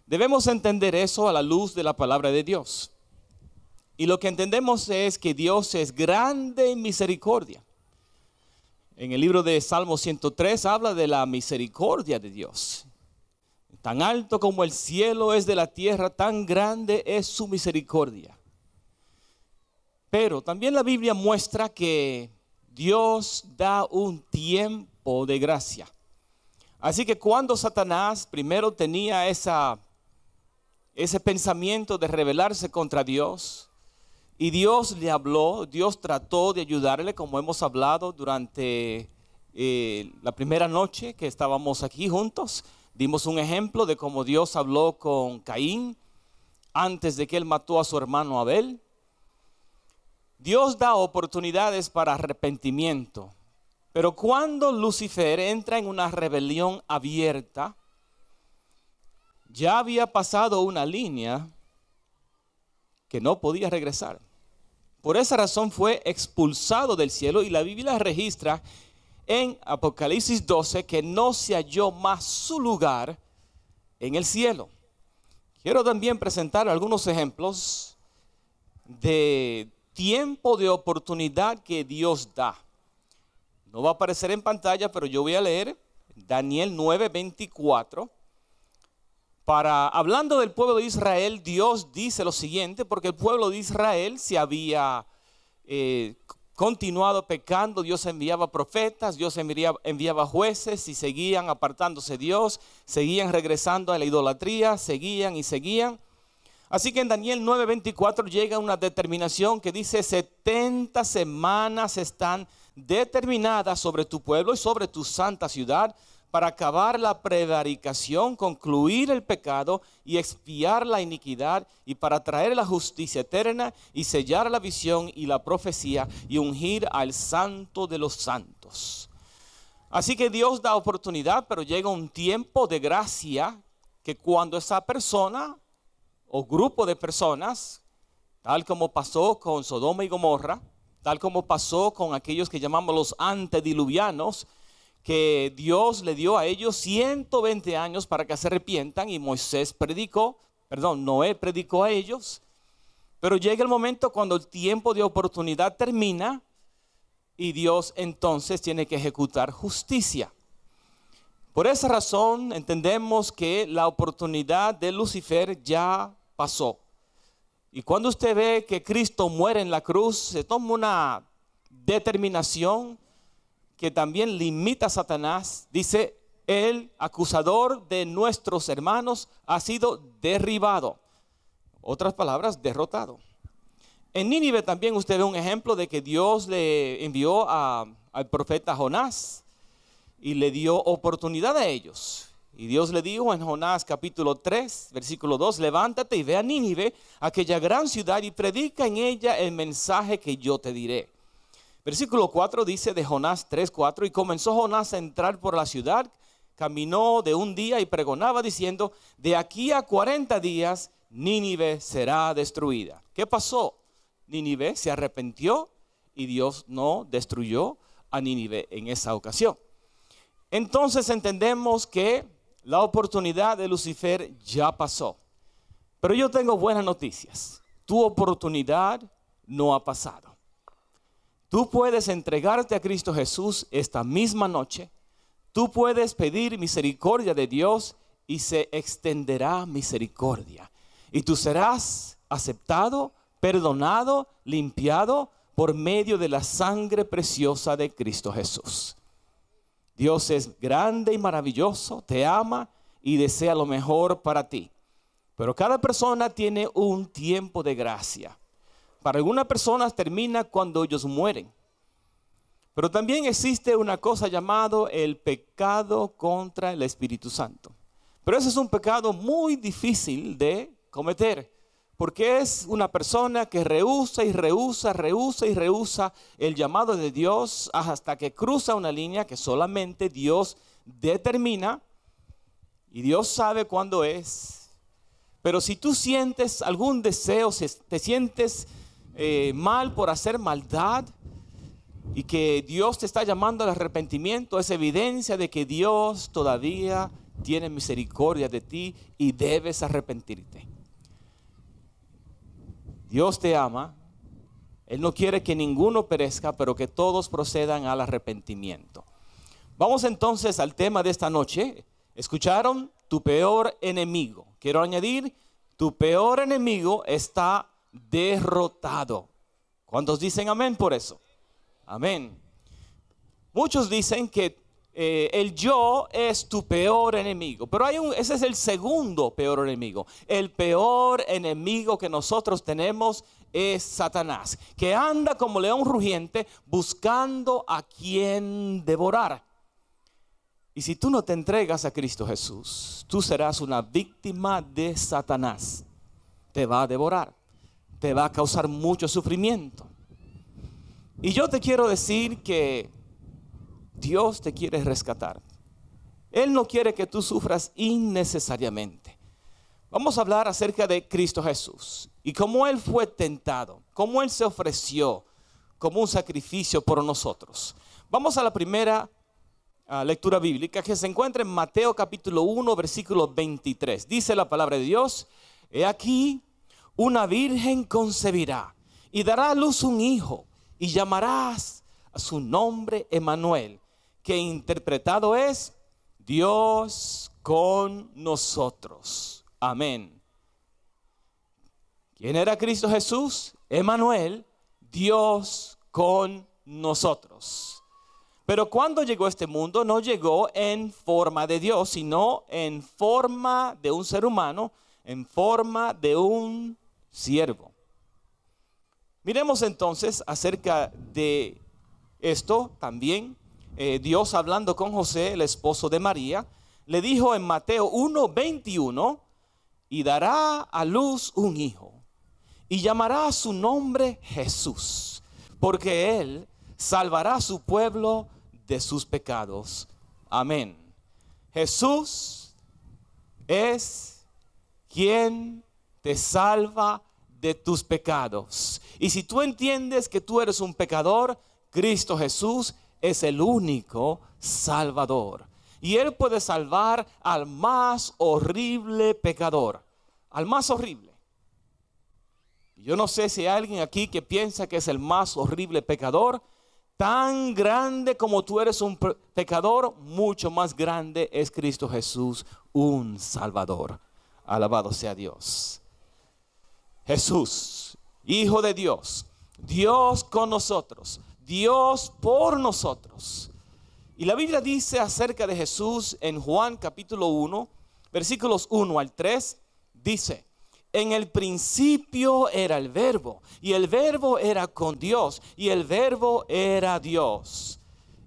Debemos entender eso a la luz de la palabra de Dios. Y lo que entendemos es que Dios es grande en misericordia. En el libro de Salmo 103 habla de la misericordia de Dios. Tan alto como el cielo es de la tierra, tan grande es su misericordia. Pero también la Biblia muestra que Dios da un tiempo de gracia. Así que cuando Satanás primero tenía ese pensamiento de rebelarse contra Dios, y Dios le habló, Dios trató de ayudarle, como hemos hablado durante la primera noche que estábamos aquí juntos. Dimos un ejemplo de cómo Dios habló con Caín antes de que él mató a su hermano Abel. Dios da oportunidades para arrepentimiento, pero cuando Lucifer entra en una rebelión abierta, ya había pasado una línea que no podía regresar. Por esa razón fue expulsado del cielo, y la Biblia registra en Apocalipsis 12 que no se halló más su lugar en el cielo. Quiero también presentar algunos ejemplos de tiempo de oportunidad que Dios da. No va a aparecer en pantalla, pero yo voy a leer Daniel 9:24. Hablando del pueblo de Israel, Dios dice lo siguiente, porque el pueblo de Israel se había continuado pecando. Dios enviaba profetas, Dios enviaba jueces, y seguían apartándose de Dios, seguían regresando a la idolatría, seguían y seguían. Así que en Daniel 9:24 llega una determinación que dice: 70 semanas están determinadas sobre tu pueblo y sobre tu santa ciudad, para acabar la prevaricación, concluir el pecado y expiar la iniquidad, y para traer la justicia eterna y sellar la visión y la profecía y ungir al santo de los santos. Así que Dios da oportunidad, pero llega un tiempo de gracia que cuando esa persona o grupo de personas, tal como pasó con Sodoma y Gomorra, tal como pasó con aquellos que llamamos los antediluvianos, que Dios le dio a ellos 120 años para que se arrepientan, y Noé predicó a ellos. Pero llega el momento cuando el tiempo de oportunidad termina, y Dios entonces tiene que ejecutar justicia. Por esa razón entendemos que la oportunidad de Lucifer ya pasó. Y cuando usted ve que Cristo muere en la cruz, se toma una determinación que también limita a Satanás. Dice: el acusador de nuestros hermanos ha sido derribado. Otras palabras, derrotado. En Nínive también usted ve un ejemplo de que Dios le envió al profeta Jonás y le dio oportunidad a ellos. Y Dios le dijo en Jonás capítulo 3, versículo 2: levántate y ve a Nínive, aquella gran ciudad, y predica en ella el mensaje que yo te diré. Versículo 4 dice de Jonás 3:4: y comenzó Jonás a entrar por la ciudad, caminó de un día y pregonaba diciendo: de aquí a 40 días Nínive será destruida. ¿Qué pasó? Nínive se arrepintió y Dios no destruyó a Nínive en esa ocasión. Entonces entendemos que la oportunidad de Lucifer ya pasó. Pero yo tengo buenas noticias. Tu oportunidad no ha pasado. Tú puedes entregarte a Cristo Jesús esta misma noche. Tú puedes pedir misericordia de Dios y se extenderá misericordia. Y tú serás aceptado, perdonado, limpiado por medio de la sangre preciosa de Cristo Jesús. Dios es grande y maravilloso, te ama y desea lo mejor para ti. Pero cada persona tiene un tiempo de gracia. Para algunas personas termina cuando ellos mueren. Pero también existe una cosa llamada el pecado contra el Espíritu Santo. Pero ese es un pecado muy difícil de cometer, porque es una persona que rehúsa y rehúsa el llamado de Dios hasta que cruza una línea que solamente Dios determina, y Dios sabe cuándo es. Pero si tú sientes algún deseo, si te sientes mal por hacer maldad, y que Dios te está llamando al arrepentimiento, es evidencia de que Dios todavía tiene misericordia de ti y debes arrepentirte. Dios te ama. Él no quiere que ninguno perezca, pero que todos procedan al arrepentimiento. Vamos entonces al tema de esta noche. ¿Escucharon? Tu peor enemigo. Quiero añadir, tu peor enemigo está derrotado. ¿Cuántos dicen amén por eso? Amén. Muchos dicen que el yo es tu peor enemigo, pero ese es el segundo peor enemigo. El peor enemigo que nosotros tenemos es Satanás, que anda como león rugiente buscando a quien devorar. Y si tú no te entregas a Cristo Jesús, tú serás una víctima de Satanás. Te va a devorar, te va a causar mucho sufrimiento. Y yo te quiero decir que Dios te quiere rescatar. Él no quiere que tú sufras innecesariamente. Vamos a hablar acerca de Cristo Jesús y cómo Él fue tentado, cómo Él se ofreció como un sacrificio por nosotros. Vamos a la primera lectura bíblica que se encuentra en Mateo capítulo 1, versículo 23. Dice la palabra de Dios: he aquí, una virgen concebirá y dará a luz un hijo, y llamarás a su nombre Emmanuel, que interpretado es Dios con nosotros. Amén. ¿Quién era Cristo Jesús? Emmanuel, Dios con nosotros. Pero cuando llegó a este mundo, no llegó en forma de Dios, sino en forma de un ser humano, en forma de un siervo. Miremos entonces acerca de esto también. Dios, hablando con José, el esposo de María, le dijo en Mateo 1:21: y dará a luz un hijo, y llamará su nombre Jesús, porque él salvará a su pueblo de sus pecados. Amén. Jesús es quien te salva de tus pecados. Y si tú entiendes que tú eres un pecador, Cristo Jesús es el único Salvador. Y Él puede salvar al más horrible pecador, al más horrible. Yo no sé si hay alguien aquí que piensa que es el más horrible pecador. Tan grande como tú eres un pecador, mucho más grande es Cristo Jesús, un Salvador. Alabado sea Dios. Jesús, Hijo de Dios, Dios con nosotros, Dios por nosotros. Y la Biblia dice acerca de Jesús en Juan capítulo 1, versículos 1 al 3, dice: en el principio era el verbo, y el verbo era con Dios, y el verbo era Dios.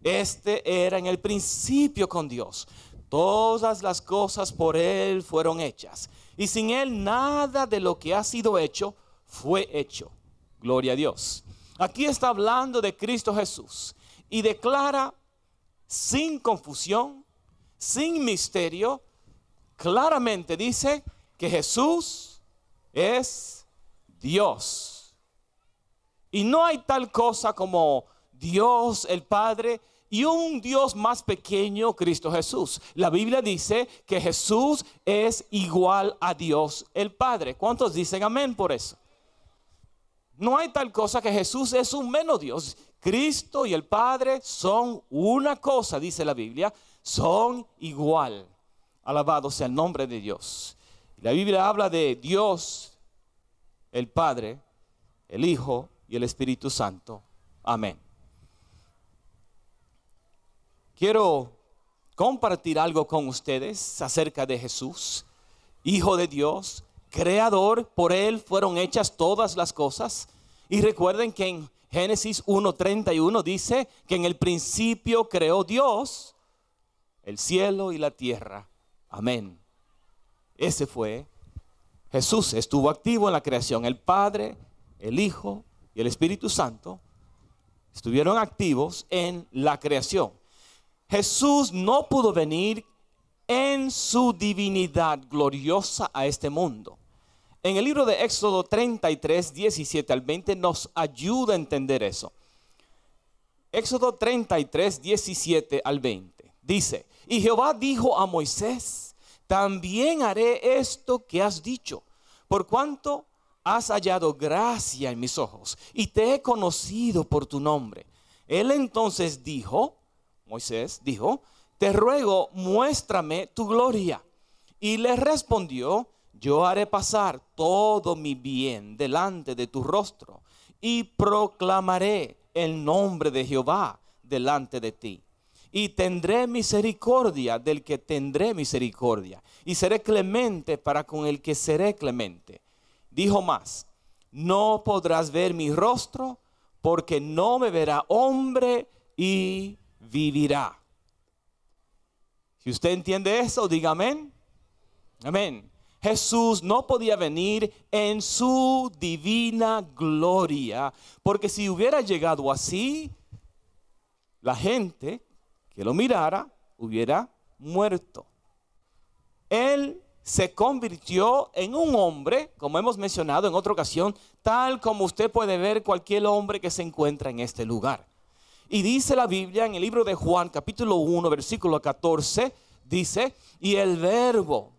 Este era en el principio con Dios. Todas las cosas por Él fueron hechas, y sin Él nada de lo que ha sido hecho fue hecho. Gloria a Dios. Aquí está hablando de Cristo Jesús y declara sin confusión, sin misterio, claramente dice que Jesús es Dios. Y no hay tal cosa como Dios el Padre y un Dios más pequeño, Cristo Jesús. La Biblia dice que Jesús es igual a Dios el Padre. ¿Cuántos dicen amén por eso? No hay tal cosa que Jesús es un menos Dios. Cristo y el Padre son una cosa, dice la Biblia, son igual. Alabado sea el nombre de Dios. La Biblia habla de Dios, el Padre, el Hijo y el Espíritu Santo. Amén. Quiero compartir algo con ustedes acerca de Jesús, Hijo de Dios, Creador. Por Él fueron hechas todas las cosas. Y recuerden que en Génesis 1:31 dice que en el principio creó Dios el cielo y la tierra. Amén. Ese fue Jesús. Estuvo activo en la creación. El Padre, el Hijo y el Espíritu Santo estuvieron activos en la creación. Jesús no pudo venir en su divinidad gloriosa a este mundo. En el libro de Éxodo 33, 17 al 20 nos ayuda a entender eso. Éxodo 33, 17 al 20. Dice, y Jehová dijo a Moisés, también haré esto que has dicho, por cuanto has hallado gracia en mis ojos y te he conocido por tu nombre. Él entonces dijo, Moisés dijo, te ruego, muéstrame tu gloria. Y le respondió, yo haré pasar todo mi bien delante de tu rostro y proclamaré el nombre de Jehová delante de ti. Y tendré misericordia del que tendré misericordia, y seré clemente para con el que seré clemente. Dijo más, no podrás ver mi rostro, porque no me verá hombre y vivirá. Si usted entiende eso, diga amén. Amén. Jesús no podía venir en su divina gloria, porque si hubiera llegado así, la gente que lo mirara hubiera muerto. Él se convirtió en un hombre, como hemos mencionado en otra ocasión, tal como usted puede ver cualquier hombre que se encuentra en este lugar. Y dice la Biblia en el libro de Juan, capítulo 1, versículo 14, dice, y el verbo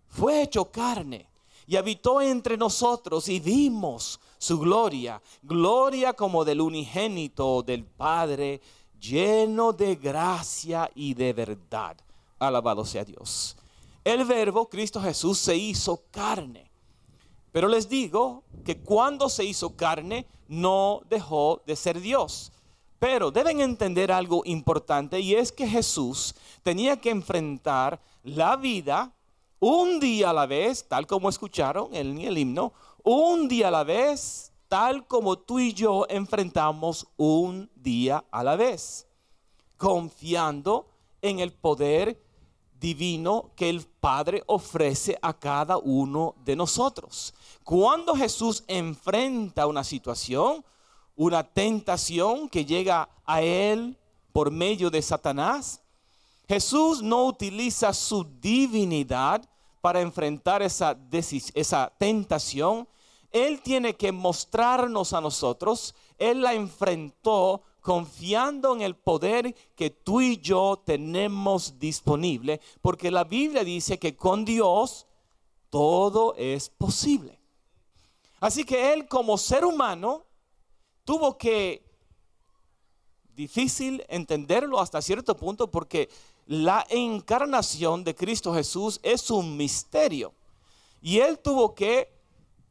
fue hecho carne y habitó entre nosotros y vimos su gloria, gloria como del unigénito del Padre, lleno de gracia y de verdad. Alabado sea Dios. El verbo, Cristo Jesús, se hizo carne. Pero les digo que cuando se hizo carne, no dejó de ser Dios. Pero deben entender algo importante, y es que Jesús tenía que enfrentar la vida un día a la vez, tal como escucharon en el himno, un día a la vez, tal como tú y yo enfrentamos un día a la vez, confiando en el poder divino que el Padre ofrece a cada uno de nosotros. Cuando Jesús enfrenta una situación, una tentación que llega a él por medio de Satanás, Jesús no utiliza su divinidad para enfrentar esa tentación. Él tiene que mostrarnos a nosotros. Él la enfrentó confiando en el poder que tú y yo tenemos disponible, porque la Biblia dice que con Dios todo es posible. Así que él, como ser humano, tuvo que, difícil entenderlo hasta cierto punto, porque la encarnación de Cristo Jesús es un misterio. Y él tuvo que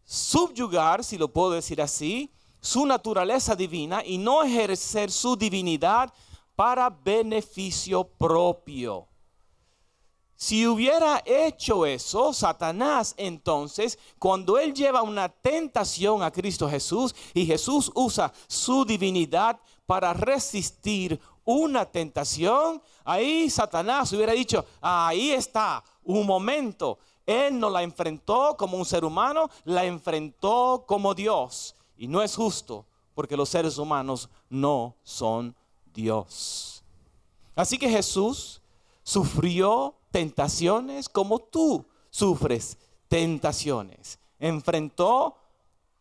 subyugar, si lo puedo decir así, su naturaleza divina y no ejercer su divinidad para beneficio propio. Si hubiera hecho eso, Satanás entonces, cuando él lleva una tentación a Cristo Jesús y Jesús usa su divinidad para resistir una tentación, ahí Satanás hubiera dicho, ahí está, un momento. Él no la enfrentó como un ser humano, la enfrentó como Dios. Y no es justo, porque los seres humanos no son Dios. Así que Jesús sufrió tentaciones como tú sufres tentaciones. Enfrentó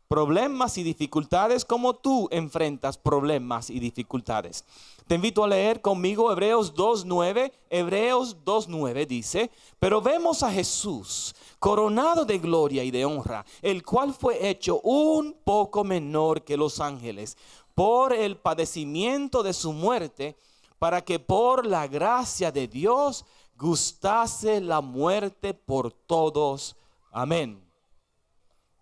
problemas y dificultades como tú enfrentas problemas y dificultades. Te invito a leer conmigo Hebreos 2:9. Hebreos 2:9 dice, pero vemos a Jesús coronado de gloria y de honra, el cual fue hecho un poco menor que los ángeles por el padecimiento de su muerte, para que por la gracia de Dios gustase la muerte por todos. Amén.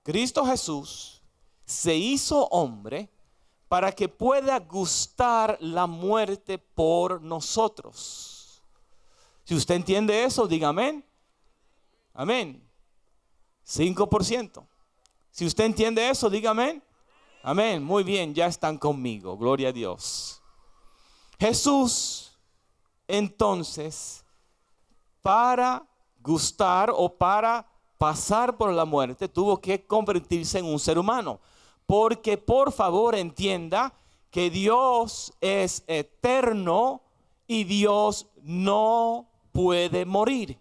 Cristo Jesús se hizo hombre para que pueda gustar la muerte por nosotros. Si usted entiende eso, diga amén. Amén. 5%. Si usted entiende eso, diga amén. Amén. Muy bien, ya están conmigo. Gloria a Dios. Jesús, entonces, para gustar o para pasar por la muerte, tuvo que convertirse en un ser humano. Porque por favor entienda que Dios es eterno y Dios no puede morir.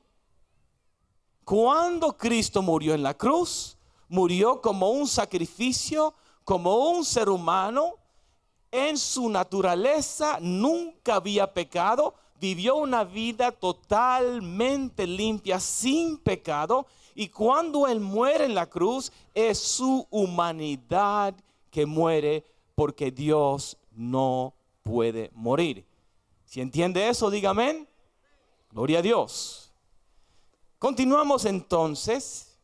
Cuando Cristo murió en la cruz, murió como un sacrificio, como un ser humano, en su naturaleza nunca había pecado, vivió una vida totalmente limpia, sin pecado, y cuando Él muere en la cruz, es su humanidad que muere, porque Dios no puede morir. Si entiende eso, diga amén. Gloria a Dios. Continuamos entonces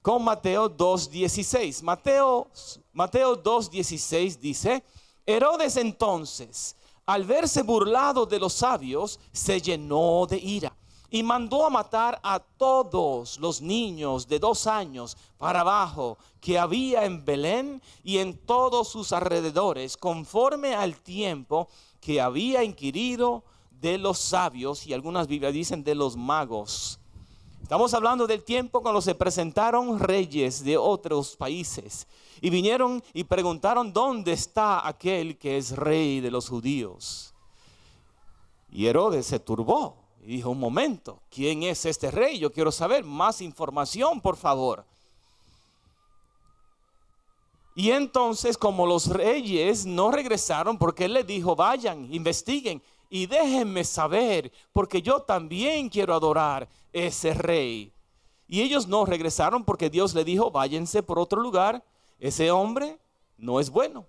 con Mateo 2:16. Mateo 2:16 dice: Herodes entonces, al verse burlado de los sabios, se llenó de ira y mandó a matar a todos los niños de 2 años para abajo que había en Belén y en todos sus alrededores, conforme al tiempo que había inquirido de los sabios, y algunas Biblias dicen de los magos. Estamos hablando del tiempo cuando se presentaron reyes de otros países y vinieron y preguntaron: ¿dónde está aquel que es rey de los judíos? Y Herodes se turbó y dijo: un momento, ¿quién es este rey? Yo quiero saber más información, por favor. Y entonces, como los reyes no regresaron, porque él les dijo: vayan, investiguen y déjenme saber, porque yo también quiero adorar ese rey. Y ellos no regresaron porque Dios le dijo: váyanse por otro lugar, ese hombre no es bueno.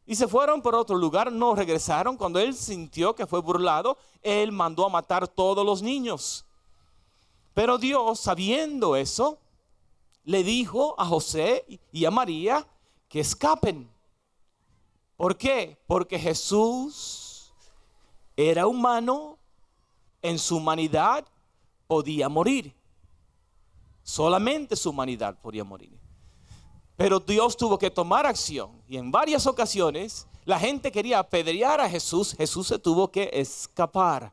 Y se fueron por otro lugar, no regresaron. Cuando él sintió que fue burlado, él mandó a matar todos los niños. Pero Dios, sabiendo eso, le dijo a José y a María que escapen. ¿Por qué? Porque Jesús era humano, en su humanidad podía morir. Solamente su humanidad podía morir. Pero Dios tuvo que tomar acción, y en varias ocasiones la gente quería apedrear a Jesús. Jesús se tuvo que escapar.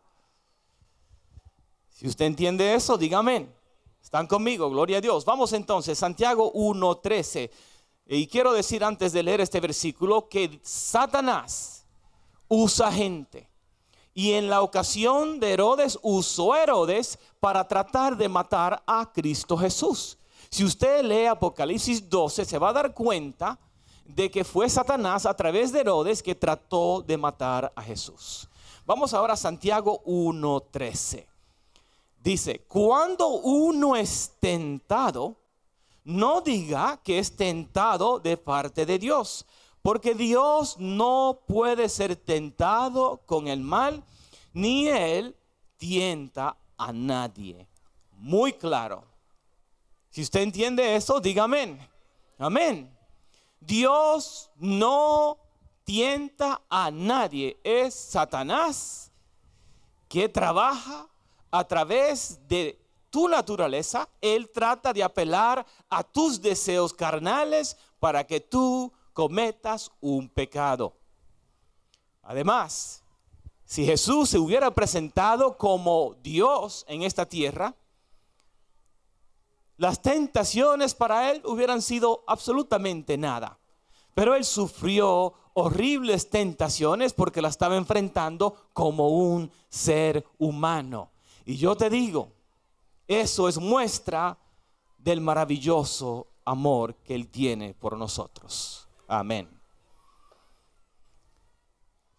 Si usted entiende eso, diga amén. ¿Están conmigo? Gloria a Dios. Vamos entonces, Santiago 1:13. Y quiero decir antes de leer este versículo que Satanás usa gente. Y en la ocasión de Herodes, usó a Herodes para tratar de matar a Cristo Jesús. Si usted lee Apocalipsis 12, se va a dar cuenta de que fue Satanás a través de Herodes que trató de matar a Jesús. Vamos ahora a Santiago 1:13. Dice: cuando uno es tentado, no diga que es tentado de parte de Dios, porque Dios no puede ser tentado con el mal, ni Él tienta a nadie. Muy claro. Si usted entiende eso, diga amén. Amén. Dios no tienta a nadie. Es Satanás que trabaja a través de tu naturaleza. Él trata de apelar a tus deseos carnales para que tú cometas un pecado. Además, si Jesús se hubiera presentado como Dios en esta tierra, las tentaciones para Él hubieran sido absolutamente nada. Pero Él sufrió horribles tentaciones porque la estaba enfrentando como un ser humano. Y yo te digo, eso es muestra del maravilloso amor que Él tiene por nosotros. Amén.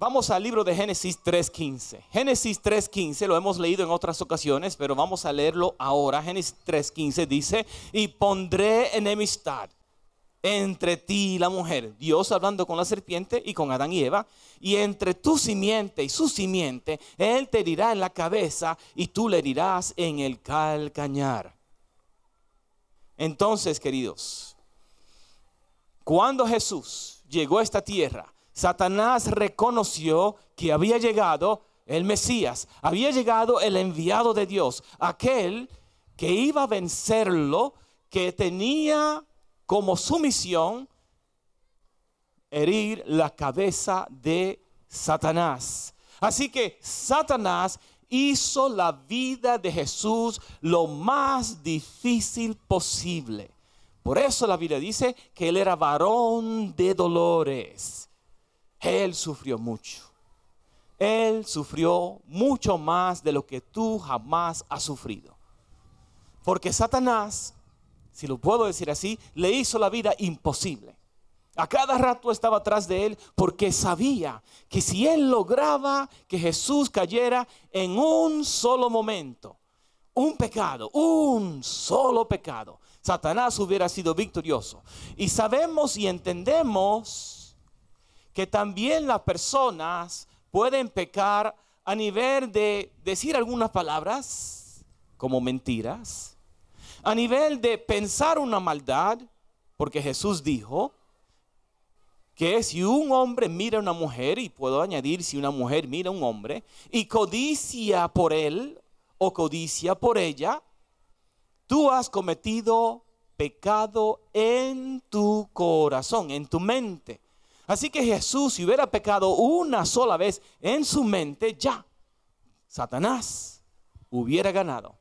Vamos al libro de Génesis 3:15. Génesis 3:15 lo hemos leído en otras ocasiones, pero vamos a leerlo ahora. Génesis 3:15 dice: y pondré enemistad entre ti y la mujer. Dios hablando con la serpiente y con Adán y Eva. Y entre tu simiente y su simiente, él te herirá en la cabeza y tú le herirás en el calcañar. Entonces, queridos, cuando Jesús llegó a esta tierra, Satanás reconoció que había llegado el Mesías, había llegado el enviado de Dios, aquel que iba a vencerlo, que tenía como su misión herir la cabeza de Satanás. Así que Satanás hizo la vida de Jesús lo más difícil posible. Por eso la Biblia dice que él era varón de dolores. Él sufrió mucho. Él sufrió mucho más de lo que tú jamás has sufrido. Porque Satanás, si lo puedo decir así, le hizo la vida imposible. A cada rato estaba atrás de él porque sabía que si él lograba que Jesús cayera en un solo momento, un pecado, un solo pecado, Satanás hubiera sido victorioso. Y sabemos y entendemos que también las personas pueden pecar a nivel de decir algunas palabras como mentiras, a nivel de pensar una maldad, porque Jesús dijo que si un hombre mira a una mujer, y puedo añadir si una mujer mira a un hombre, y codicia por él o codicia por ella, tú has cometido pecado en tu corazón, en tu mente. Así que Jesús, si hubiera pecado una sola vez en su mente, ya, Satanás hubiera ganado.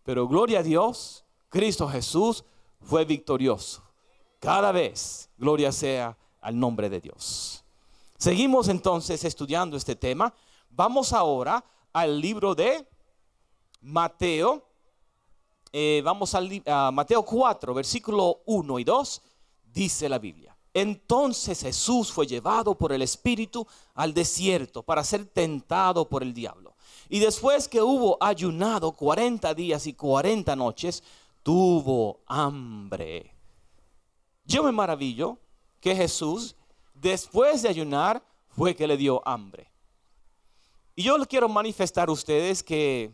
Pero gloria a Dios, Cristo Jesús fue victorioso. Cada vez, gloria sea al nombre de Dios. Seguimos entonces estudiando este tema. Vamos ahora al libro de Mateo. Vamos a Mateo 4, versículo 1 y 2. Dice la Biblia: entonces Jesús fue llevado por el Espíritu al desierto para ser tentado por el diablo. Y después que hubo ayunado 40 días y 40 noches, tuvo hambre. Yo me maravillo que Jesús, después de ayunar, fue que le dio hambre. Y yo le quiero manifestar a ustedes que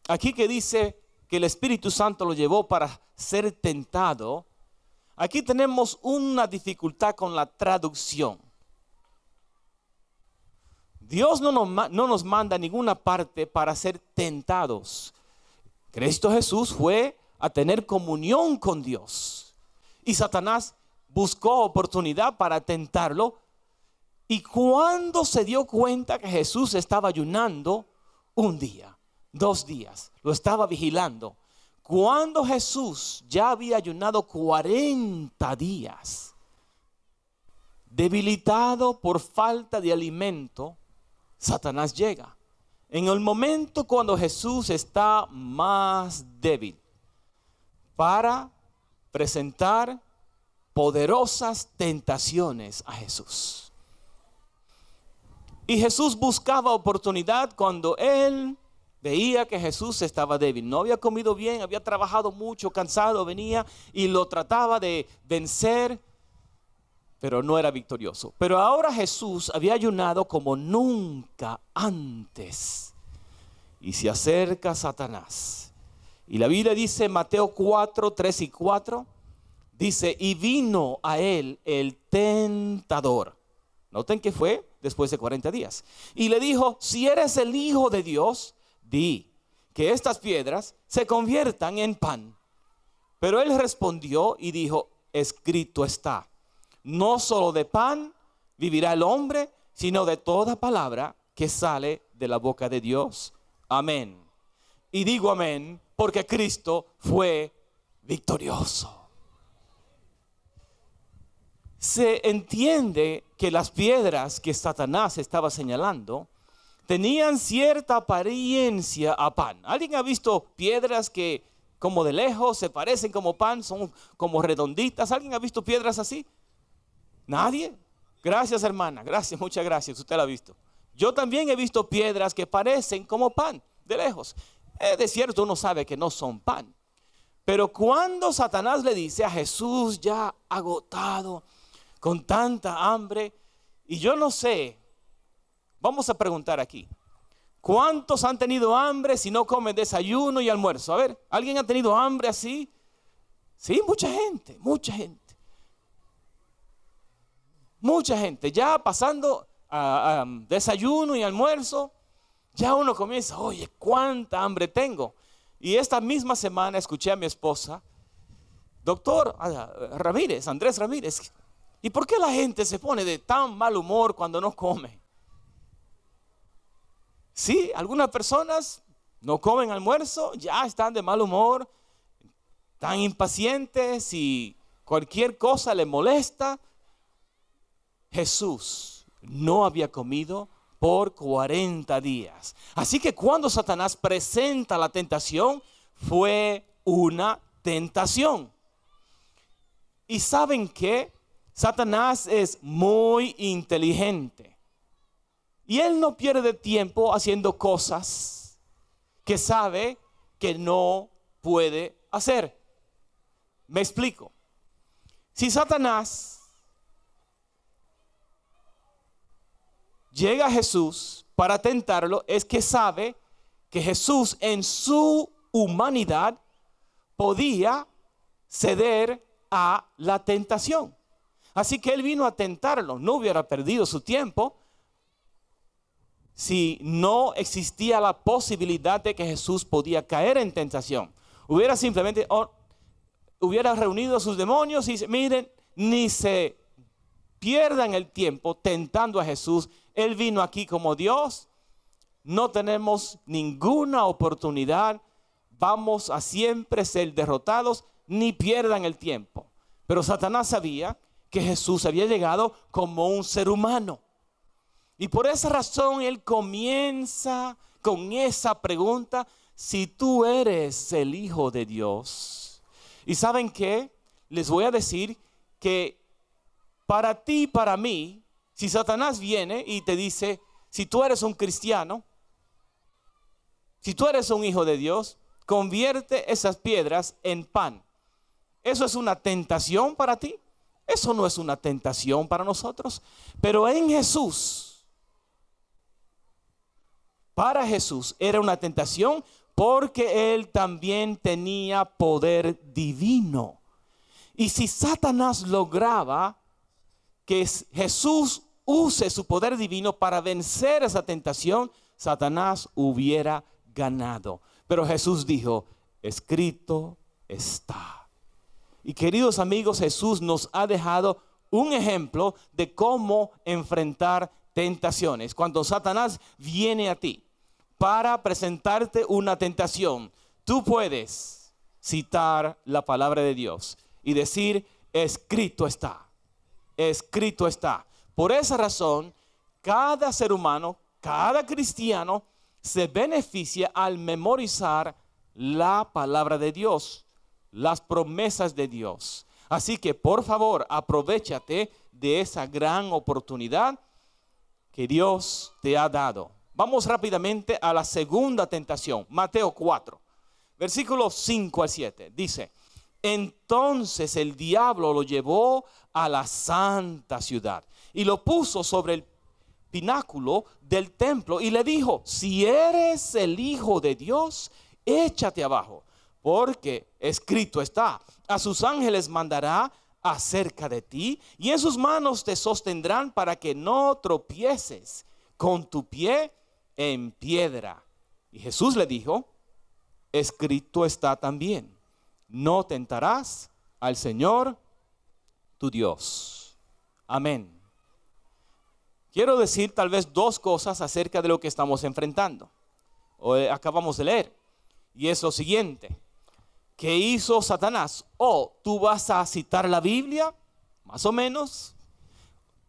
aquí que dice que el Espíritu Santo lo llevó para ser tentado, aquí tenemos una dificultad con la traducción. Dios no nos manda a ninguna parte para ser tentados. Cristo Jesús fue a tener comunión con Dios. Y Satanás buscó oportunidad para tentarlo. Y cuando se dio cuenta que Jesús estaba ayunando, un día, 2 días, lo estaba vigilando. Cuando Jesús ya había ayunado 40 días, debilitado por falta de alimento, Satanás llega. En el momento cuando Jesús está más débil, para presentar poderosas tentaciones a Jesús. Y Jesús buscaba oportunidad cuando él veía que Jesús estaba débil. No había comido bien, había trabajado mucho, cansado, venía y lo trataba de vencer, pero no era victorioso. Pero ahora Jesús había ayunado como nunca antes. Y se acerca Satanás. Y la Biblia dice, Mateo 4, 3 y 4, dice, y vino a él el tentador. Noten que fue después de 40 días. Y le dijo, si eres el Hijo de Dios, di que estas piedras se conviertan en pan. Pero él respondió y dijo, escrito está, no solo de pan vivirá el hombre, sino de toda palabra que sale de la boca de Dios. Amén. Y digo amén porque Cristo fue victorioso. Se entiende que las piedras que Satanás estaba señalando tenían cierta apariencia a pan. ¿Alguien ha visto piedras que como de lejos se parecen como pan, son como redonditas? ¿Alguien ha visto piedras así? ¿Nadie? Gracias, hermana, gracias, muchas gracias, usted la ha visto. Yo también he visto piedras que parecen como pan, de lejos. De cierto, uno sabe que no son pan. Pero cuando Satanás le dice a Jesús ya agotado, con tanta hambre, y yo no sé, vamos a preguntar aquí, ¿cuántos han tenido hambre si no comen desayuno y almuerzo? A ver, ¿alguien ha tenido hambre así? Sí, mucha gente, mucha gente. Mucha gente, ya pasando a desayuno y almuerzo, ya uno comienza, oye, cuánta hambre tengo. Y esta misma semana escuché a mi esposa, doctor Ramírez, Andrés Ramírez, ¿y por qué la gente se pone de tan mal humor cuando no come? Sí, algunas personas no comen almuerzo, ya están de mal humor, tan impacientes y cualquier cosa les molesta. Jesús no había comido por 40 días. Así que cuando Satanás presenta la tentación, fue una tentación. ¿Y saben qué? Satanás es muy inteligente y él no pierde tiempo haciendo cosas que sabe que no puede hacer. Me explico. Si Satanás llega a Jesús para tentarlo, es que sabe que Jesús en su humanidad podía ceder a la tentación. Así que él vino a tentarlo. No hubiera perdido su tiempo si no existía la posibilidad de que Jesús podía caer en tentación. Hubiera simplemente, hubiera reunido a sus demonios y dice, miren, ni se pierdan el tiempo tentando a Jesús. Él vino aquí como Dios. No tenemos ninguna oportunidad. Vamos a siempre ser derrotados, ni pierdan el tiempo. Pero Satanás sabía que Jesús había llegado como un ser humano. Y por esa razón él comienza con esa pregunta: si tú eres el Hijo de Dios. ¿Y saben qué? Les voy a decir que para ti y para mí, si Satanás viene y te dice, si tú eres un cristiano, si tú eres un hijo de Dios, convierte esas piedras en pan. ¿Eso es una tentación para ti? Eso no es una tentación para nosotros. Pero en Jesús, para Jesús era una tentación porque él también tenía poder divino. Y si Satanás lograba que Jesús use su poder divino para vencer esa tentación, Satanás hubiera ganado. Pero Jesús dijo, escrito está. Y queridos amigos, Jesús nos ha dejado un ejemplo de cómo enfrentar tentaciones. Cuando Satanás viene a ti para presentarte una tentación, tú puedes citar la palabra de Dios y decir, escrito está, escrito está. Por esa razón, cada ser humano, cada cristiano se beneficia al memorizar la palabra de Dios, las promesas de Dios. Así que por favor, aprovéchate de esa gran oportunidad que Dios te ha dado. Vamos rápidamente a la segunda tentación, Mateo 4, versículos 5 al 7. Dice, entonces el diablo lo llevó a la santa ciudad y lo puso sobre el pináculo del templo y le dijo, si eres el Hijo de Dios, échate abajo, porque escrito está, a sus ángeles mandará acerca de ti y en sus manos te sostendrán para que no tropieces con tu pie en piedra. Y Jesús le dijo, escrito está también, no tentarás al Señor tu Dios. Amén. Quiero decir tal vez dos cosas acerca de lo que estamos enfrentando. Hoy acabamos de leer. Y es lo siguiente. ¿Qué hizo Satanás? ¿Tú vas a citar la Biblia? Más o menos.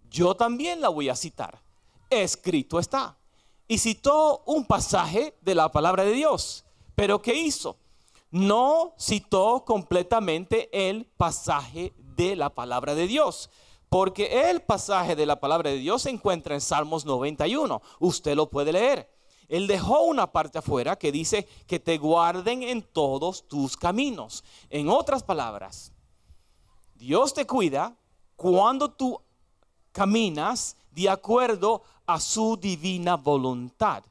Yo también la voy a citar. Escrito está. Y citó un pasaje de la palabra de Dios. ¿Pero qué hizo? No citó completamente el pasaje de la palabra de Dios. Porque el pasaje de la palabra de Dios se encuentra en Salmos 91. Usted lo puede leer. Él dejó una parte afuera que dice que te guarden en todos tus caminos. En otras palabras, Dios te cuida cuando tú caminas de acuerdo a su divina voluntad.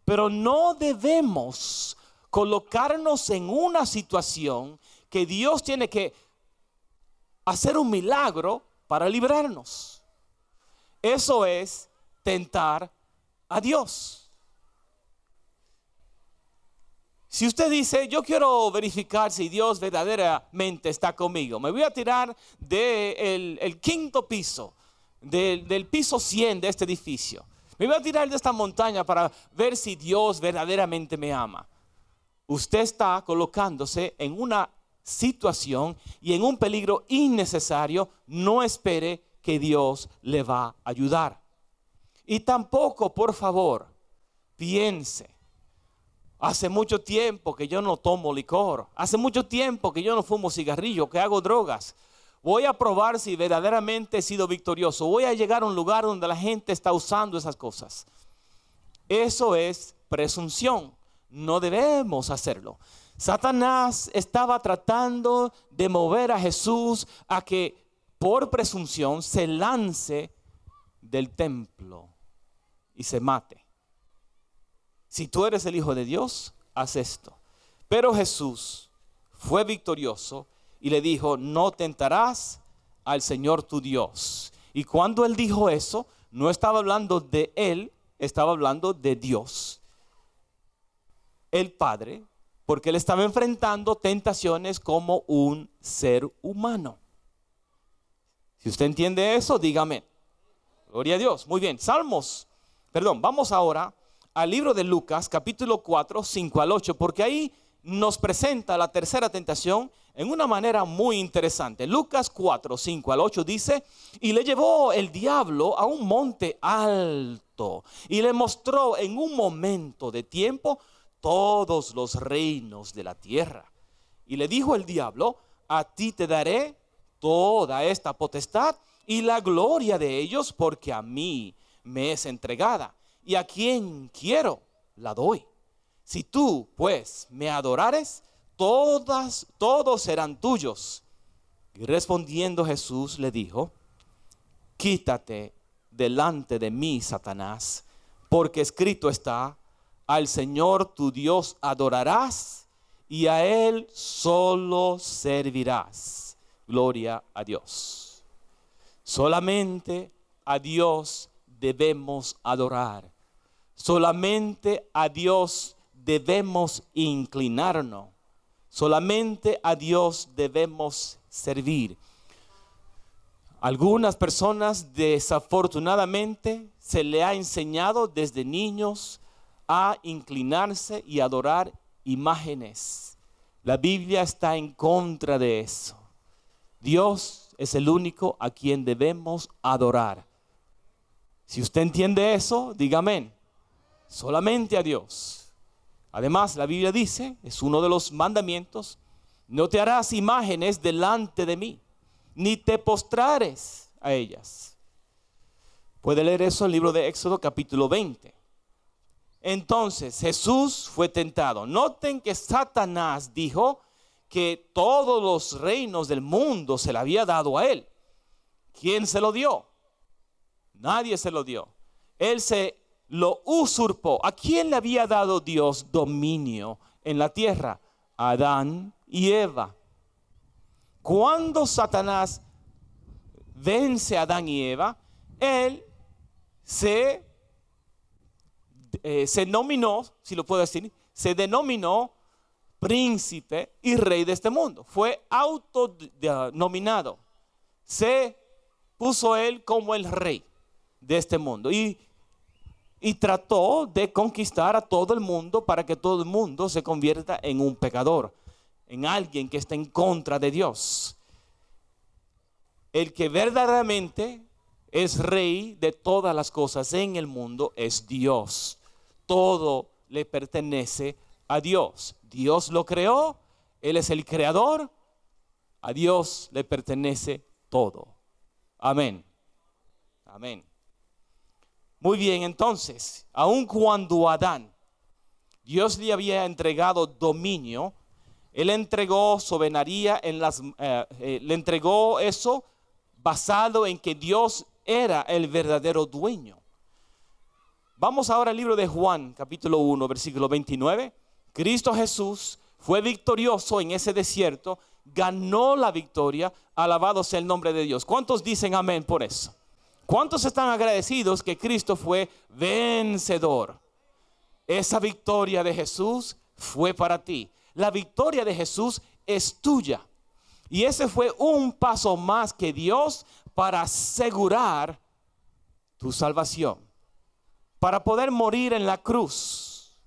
Pero no debemos colocarnos en una situación que Dios tiene que hacer un milagro para librarnos. Eso es tentar a Dios. Si usted dice, yo quiero verificar si Dios verdaderamente está conmigo, me voy a tirar del quinto piso, del piso 100 de este edificio. Me voy a tirar de esta montaña para ver si Dios verdaderamente me ama. Usted está colocándose en una situación y en un peligro innecesario. No espere que Dios le va a ayudar. Y tampoco, por favor, piense, hace mucho tiempo que yo no tomo licor, hace mucho tiempo que yo no fumo cigarrillo, que hago drogas. Voy a probar si verdaderamente he sido victorioso. Voy a llegar a un lugar donde la gente está usando esas cosas. Eso es presunción. No debemos hacerlo. Satanás estaba tratando de mover a Jesús a que por presunción se lance del templo y se mate. Si tú eres el Hijo de Dios, haz esto. Pero Jesús fue victorioso y le dijo, no tentarás al Señor tu Dios. Y cuando él dijo eso, no estaba hablando de él, estaba hablando de Dios, el Padre, porque él estaba enfrentando tentaciones como un ser humano. Si usted entiende eso, dígame. Gloria a Dios. Muy bien. Vamos ahora al libro de Lucas, capítulo 4, 5 al 8, porque ahí nos presenta la tercera tentación en una manera muy interesante. Lucas 4, 5 al 8 dice, y le llevó el diablo a un monte alto y le mostró en un momento de tiempo todos los reinos de la tierra. Y le dijo el diablo, a ti te daré toda esta potestad y la gloria de ellos, porque a mí me es entregada, y a quien quiero la doy. Si tú pues me adorares, todos serán tuyos. Y respondiendo Jesús le dijo, quítate delante de mí, Satanás, porque escrito está, al Señor tu Dios adorarás y a Él solo servirás. Gloria a Dios. Solamente a Dios debemos adorar. Solamente a Dios debemos inclinarnos. Solamente a Dios debemos servir. Algunas personas desafortunadamente se le ha enseñado desde niños a inclinarse y adorar imágenes. La Biblia está en contra de eso. Dios es el único a quien debemos adorar. Si usted entiende eso, diga amén. Solamente a Dios. Además, la Biblia dice, es uno de los mandamientos, no te harás imágenes delante de mí, ni te postrares a ellas. Puede leer eso en el libro de Éxodo capítulo 20. Entonces Jesús fue tentado. Noten que Satanás dijo que todos los reinos del mundo se le había dado a él. ¿Quién se lo dio? Nadie se lo dio. Él se lo usurpó. ¿A quién le había dado Dios dominio en la tierra? A Adán y Eva. Cuando Satanás vence a Adán y Eva, él se nominó, si lo puedo decir, se denominó príncipe y rey de este mundo. Fue autonominado. Se puso él como el rey de este mundo y trató de conquistar a todo el mundo para que todo el mundo se convierta en un pecador, en alguien que está en contra de Dios. El que verdaderamente es rey de todas las cosas en el mundo es Dios. Todo le pertenece a Dios. Dios lo creó, Él es el creador, a Dios le pertenece todo. Amén. Amén. Muy bien, entonces, aun cuando a Adán Dios le había entregado dominio, Él entregó soberanía le entregó eso basado en que Dios era el verdadero dueño. Vamos ahora al libro de Juan, capítulo 1, versículo 29. Cristo Jesús fue victorioso en ese desierto, ganó la victoria, alabado sea el nombre de Dios. ¿Cuántos dicen amén por eso? ¿Cuántos están agradecidos que Cristo fue vencedor? Esa victoria de Jesús fue para ti. La victoria de Jesús es tuya. Y ese fue un paso más que Dios para asegurar tu salvación. Para poder morir en la cruz.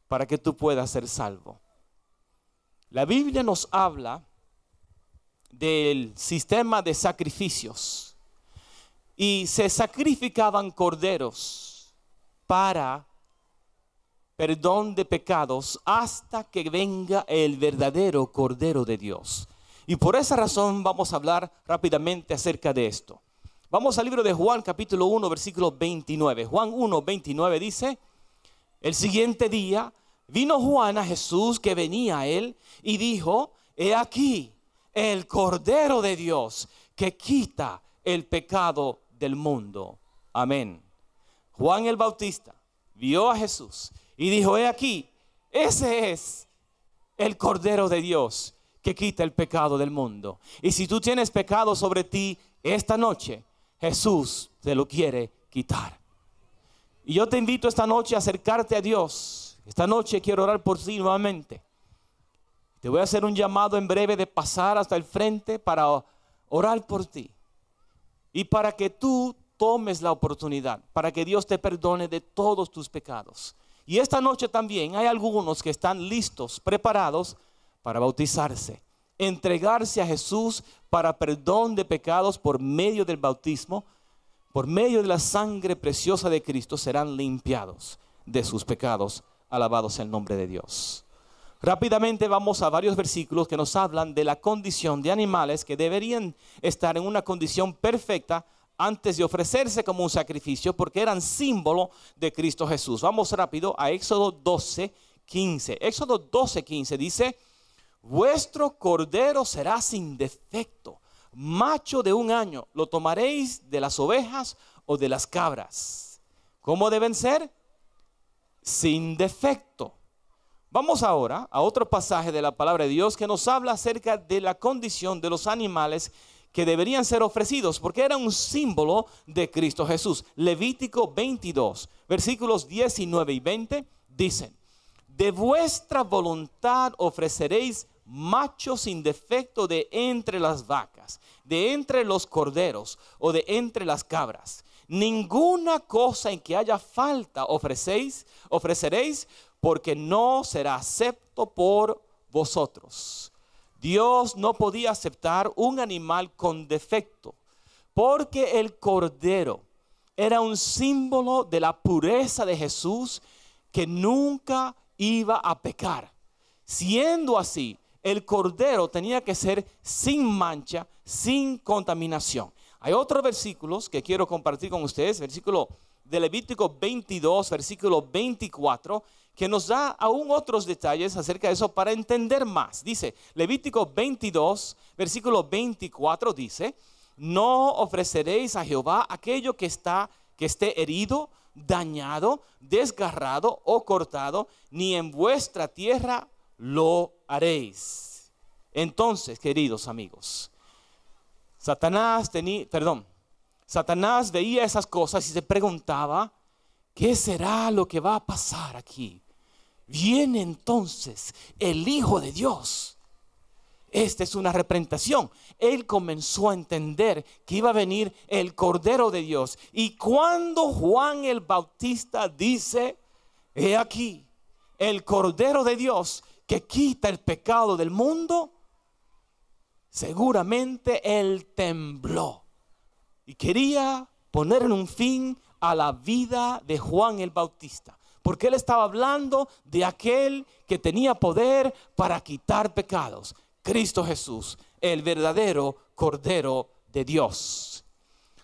Para que tú puedas ser salvo. La Biblia nos habla del sistema de sacrificios. Y se sacrificaban corderos para perdón de pecados hasta que venga el verdadero Cordero de Dios. Y por esa razón vamos a hablar rápidamente acerca de esto. Vamos al libro de Juan, capítulo 1, versículo 29. Juan 1, 29 dice: el siguiente día vino Juan a Jesús que venía a él y dijo: he aquí el Cordero de Dios que quita el pecado del mundo. Amén. Juan el Bautista vio a Jesús y dijo: he aquí, ese es el Cordero de Dios que quita el pecado del mundo. Y si tú tienes pecado sobre ti esta noche, Jesús te lo quiere quitar. Y yo te invito esta noche a acercarte a Dios. Esta noche quiero orar por ti nuevamente. Te voy a hacer un llamado en breve de pasar hasta el frente para orar por ti. Y para que tú tomes la oportunidad, para que Dios te perdone de todos tus pecados. Y esta noche también hay algunos que están listos, preparados para bautizarse, entregarse a Jesús para perdón de pecados por medio del bautismo. Por medio de la sangre preciosa de Cristo serán limpiados de sus pecados. Alabado sea el nombre de Dios. Rápidamente vamos a varios versículos que nos hablan de la condición de animales que deberían estar en una condición perfecta antes de ofrecerse como un sacrificio, porque eran símbolo de Cristo Jesús. Vamos rápido a Éxodo 12:15. Éxodo 12:15 dice: vuestro cordero será sin defecto, macho de 1 año, lo tomaréis de las ovejas o de las cabras. ¿Cómo deben ser? Sin defecto. Vamos ahora a otro pasaje de la palabra de Dios que nos habla acerca de la condición de los animales que deberían ser ofrecidos, porque era un símbolo de Cristo Jesús. Levítico 22, versículos 19 y 20 dicen: de vuestra voluntad ofreceréis macho sin defecto de entre las vacas, de entre los corderos o de entre las cabras. Ninguna cosa en que haya falta ofreceréis, porque no será acepto por vosotros. Dios no podía aceptar un animal con defecto, porque el cordero era un símbolo de la pureza de Jesús, que nunca iba a pecar. Siendo así, el cordero tenía que ser sin mancha, sin contaminación. Hay otros versículos que quiero compartir con ustedes, versículo de Levítico 22, versículo 24, que nos da aún otros detalles acerca de eso para entender más. Dice, Levítico 22, versículo 24 dice: no ofreceréis a Jehová aquello que esté herido, dañado, desgarrado o cortado, ni en vuestra tierra lo haréis. Entonces, queridos amigos, Satanás veía esas cosas y se preguntaba: ¿qué será lo que va a pasar aquí? Viene entonces el Hijo de Dios. Esta es una representación. Él comenzó a entender que iba a venir el Cordero de Dios. Y cuando Juan el Bautista dice: he aquí el Cordero de Dios que quita el pecado del mundo, seguramente él tembló y quería poner un fin a la vida de Juan el Bautista, porque él estaba hablando de aquel que tenía poder para quitar pecados, Cristo Jesús, el verdadero Cordero de Dios.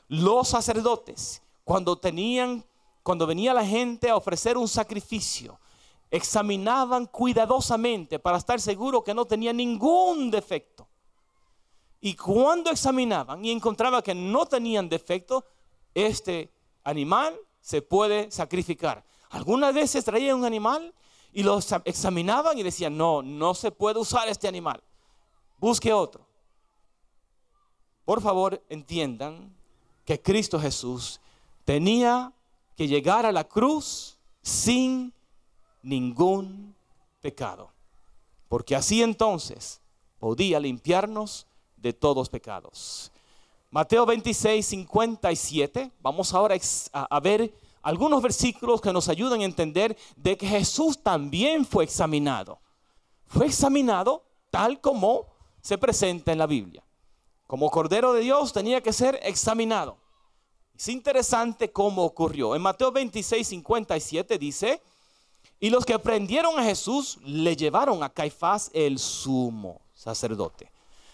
Los sacerdotes, cuando venía la gente a ofrecer un sacrificio, examinaban cuidadosamente para estar seguro que no tenía ningún defecto. Y cuando examinaban y encontraban que no tenían defecto, este animal se puede sacrificar. Algunas veces traían un animal y lo examinaban y decían: no se puede usar este animal, busque otro. Por favor, entiendan que Cristo Jesús tenía que llegar a la cruz sin ningún pecado, porque así entonces podía limpiarnos de todos pecados. Mateo 26, 57. Vamos ahora a ver algunos versículos que nos ayudan a entender de que Jesús también fue examinado. Fue examinado tal como se presenta en la Biblia. Como Cordero de Dios tenía que ser examinado. Es interesante cómo ocurrió. En Mateo 26, 57 dice: y los que prendieron a Jesús le llevaron a Caifás, el sumo sacerdote.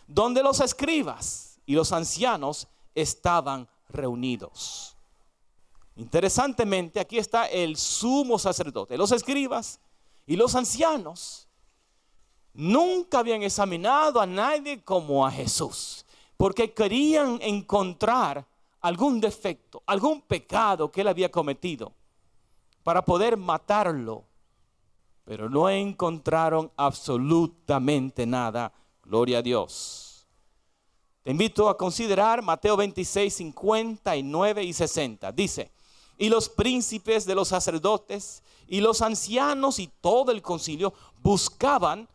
donde los escribas y los ancianos estaban reunidos. Interesantemente, aquí está el sumo sacerdote. Los escribas y los ancianos nunca habían examinado a nadie como a Jesús, porque querían encontrar algún defecto, algún pecado que él había cometido para poder matarlo, pero no encontraron absolutamente nada. Gloria a Dios. Te invito a considerar Mateo 26, 59 y 60. Dice: y los príncipes de los sacerdotes y los ancianos y todo el concilio buscaban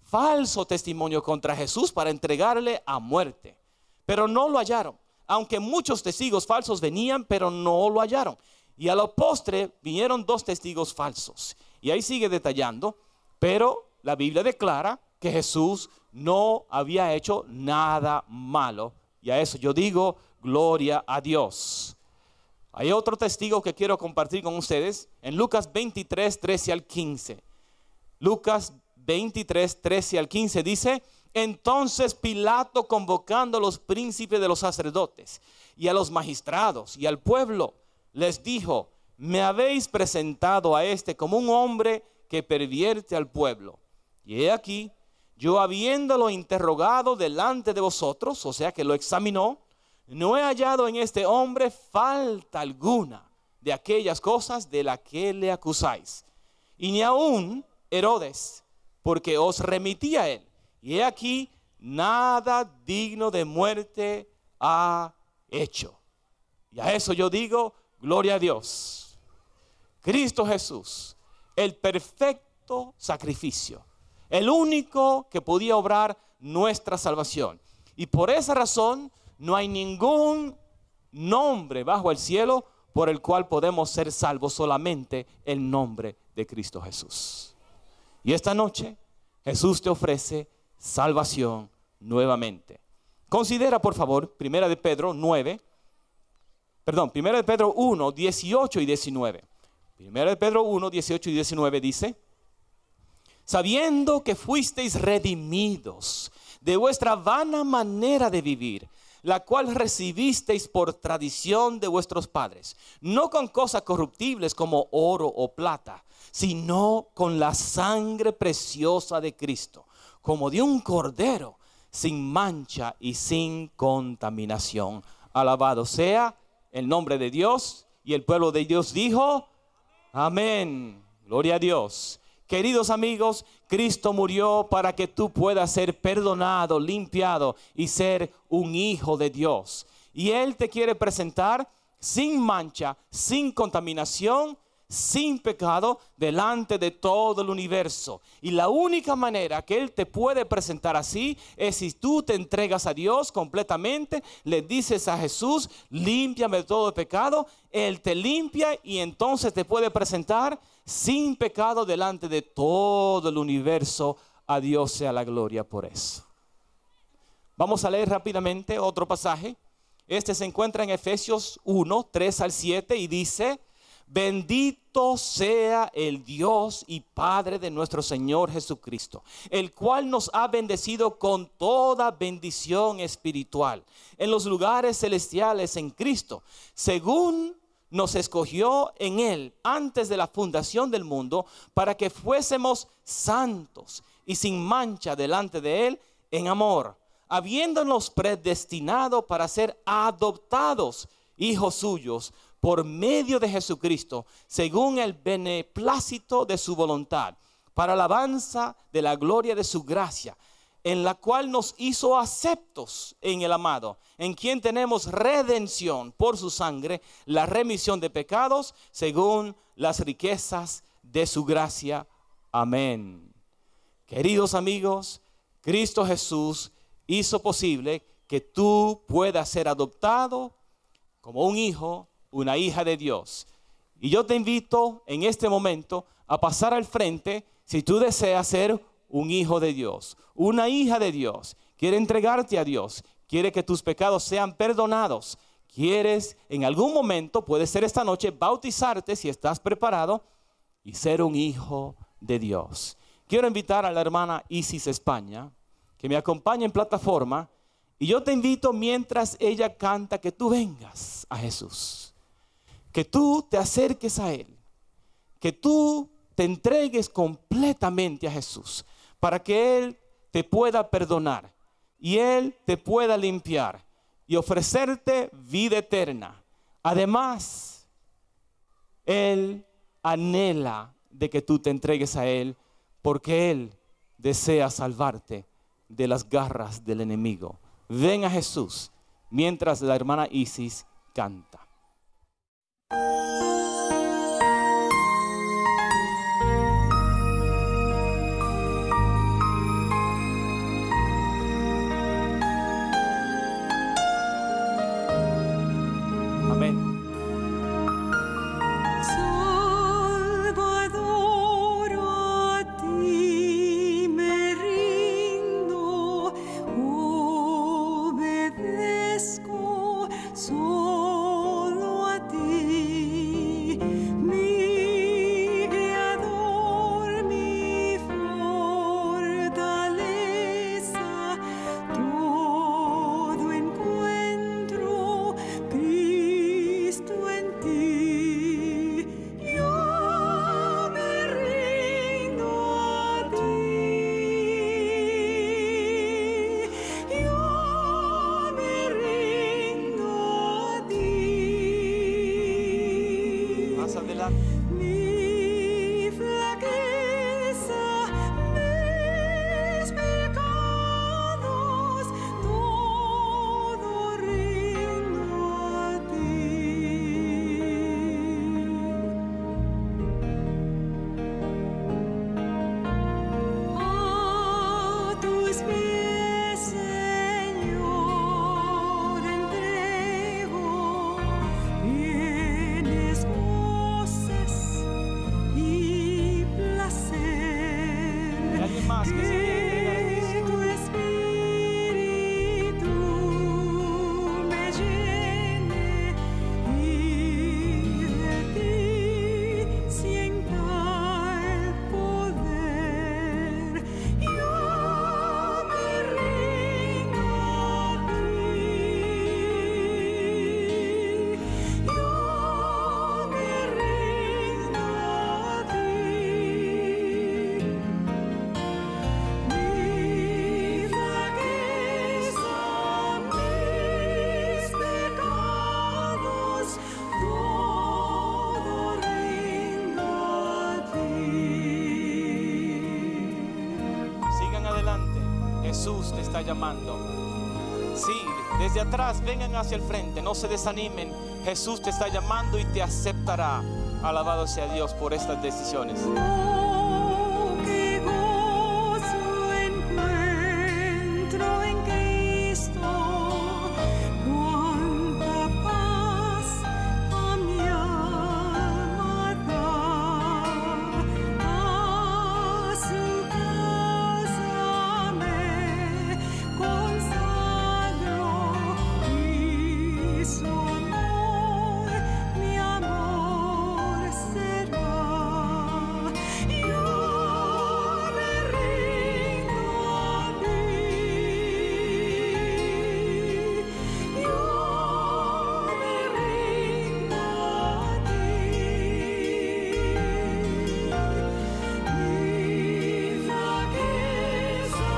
falso testimonio contra Jesús para entregarle a muerte, pero no lo hallaron. Aunque muchos testigos falsos venían, pero no lo hallaron. Y a la postre vinieron 2 testigos falsos. Y ahí sigue detallando, pero la Biblia declara que Jesús no había hecho nada malo. Y a eso yo digo, gloria a Dios. Hay otro testigo que quiero compartir con ustedes en Lucas 23, 13 al 15. Lucas 23, 13 al 15 dice: entonces Pilato, convocando a los príncipes de los sacerdotes y a los magistrados y al pueblo, les dijo: me habéis presentado a este como un hombre que pervierte al pueblo. Y he aquí, yo habiéndolo interrogado delante de vosotros, o sea que lo examinó, no he hallado en este hombre falta alguna de aquellas cosas de las que le acusáis. Y ni aún Herodes, porque os remití a él. Y he aquí, nada digno de muerte ha hecho. Y a eso yo digo, gloria a Dios. Cristo Jesús, el perfecto sacrificio, el único que podía obrar nuestra salvación. Y por esa razón no hay ningún nombre bajo el cielo por el cual podemos ser salvos, solamente el nombre de Cristo Jesús. Y esta noche Jesús te ofrece salvación nuevamente. Considera por favor 1 de Pedro 1, 18 y 19. 1 de Pedro 1, 18 y 19 dice: sabiendo que fuisteis redimidos de vuestra vana manera de vivir, la cual recibisteis por tradición de vuestros padres, no con cosas corruptibles como oro o plata, sino con la sangre preciosa de Cristo, como de un cordero, sin mancha y sin contaminación. Alabado sea el nombre de Dios. Y el pueblo de Dios dijo: amén. Gloria a Dios. Queridos amigos, Cristo murió para que tú puedas ser perdonado, limpiado y ser un hijo de Dios. Y Él te quiere presentar sin mancha, sin contaminación, sin pecado, delante de todo el universo. Y la única manera que Él te puede presentar así es si tú te entregas a Dios completamente, le dices a Jesús: límpiame de todo pecado. Él te limpia y entonces te puede presentar sin pecado delante de todo el universo. A Dios sea la gloria por eso. Vamos a leer rápidamente otro pasaje. Este se encuentra en Efesios 1, 3 al 7 y dice: bendito sea el Dios y Padre de nuestro Señor Jesucristo, el cual nos ha bendecido con toda bendición espiritual en los lugares celestiales en Cristo, según nos escogió en Él antes de la fundación del mundo, para que fuésemos santos y sin mancha delante de Él en amor, habiéndonos predestinado para ser adoptados hijos suyos por medio de Jesucristo, según el beneplácito de su voluntad, para alabanza de la gloria de su gracia, en la cual nos hizo aceptos en el amado, en quien tenemos redención por su sangre, la remisión de pecados, según las riquezas de su gracia. Amén. Queridos amigos, Cristo Jesús hizo posible que tú puedas ser adoptado como un hijo, una hija de Dios. Y yo te invito en este momento a pasar al frente si tú deseas ser un hijo de Dios, una hija de Dios. Quiere entregarte a Dios, quiere que tus pecados sean perdonados. Quieres en algún momento, puede ser esta noche, bautizarte si estás preparado y ser un hijo de Dios. Quiero invitar a la hermana Isis España que me acompaña en plataforma. Y yo te invito mientras ella canta que tú vengas a Jesús. Que tú te acerques a Él. Que tú te entregues completamente a Jesús. Para que Él te pueda perdonar. Y Él te pueda limpiar. Y ofrecerte vida eterna. Además, Él anhela de que tú te entregues a Él. Porque Él desea salvarte de las garras del enemigo. Ven a Jesús mientras la hermana Isis canta. Amén. Salvador, a ti me rindo, obedezco solo a ti, mi Creador, mi fortaleza, todo encuentro Cristo en ti. Yo me rindo a ti. Yo me rindo a ti. Más adelante. Mi flaqueza, mis pecados, todo rindo a ti. A tus pies, Señor, entrego bienes, goces y placer. ¿Hay alguien más que se quiera entregar a Cristo? Que tu espíritu me llene y de ti sienta el poder. Yo me rindo a ti. Yo me rindo a ti. Mi flaqueza, mis pecados, todo rindo a ti. Sigan adelante. Jesús te está llamando. Sí, desde atrás vengan hacia el frente. No se desanimen. Jesús te está llamando y te aceptará. Alabado sea Dios por estas decisiones. Oh, qué gozo encuentro en Cristo, cuánta paz a mi alma da. A su casa me consagro y su amor, mi amor será. Yo me rindo a ti. Yo me rindo a ti. Mi flaqueza,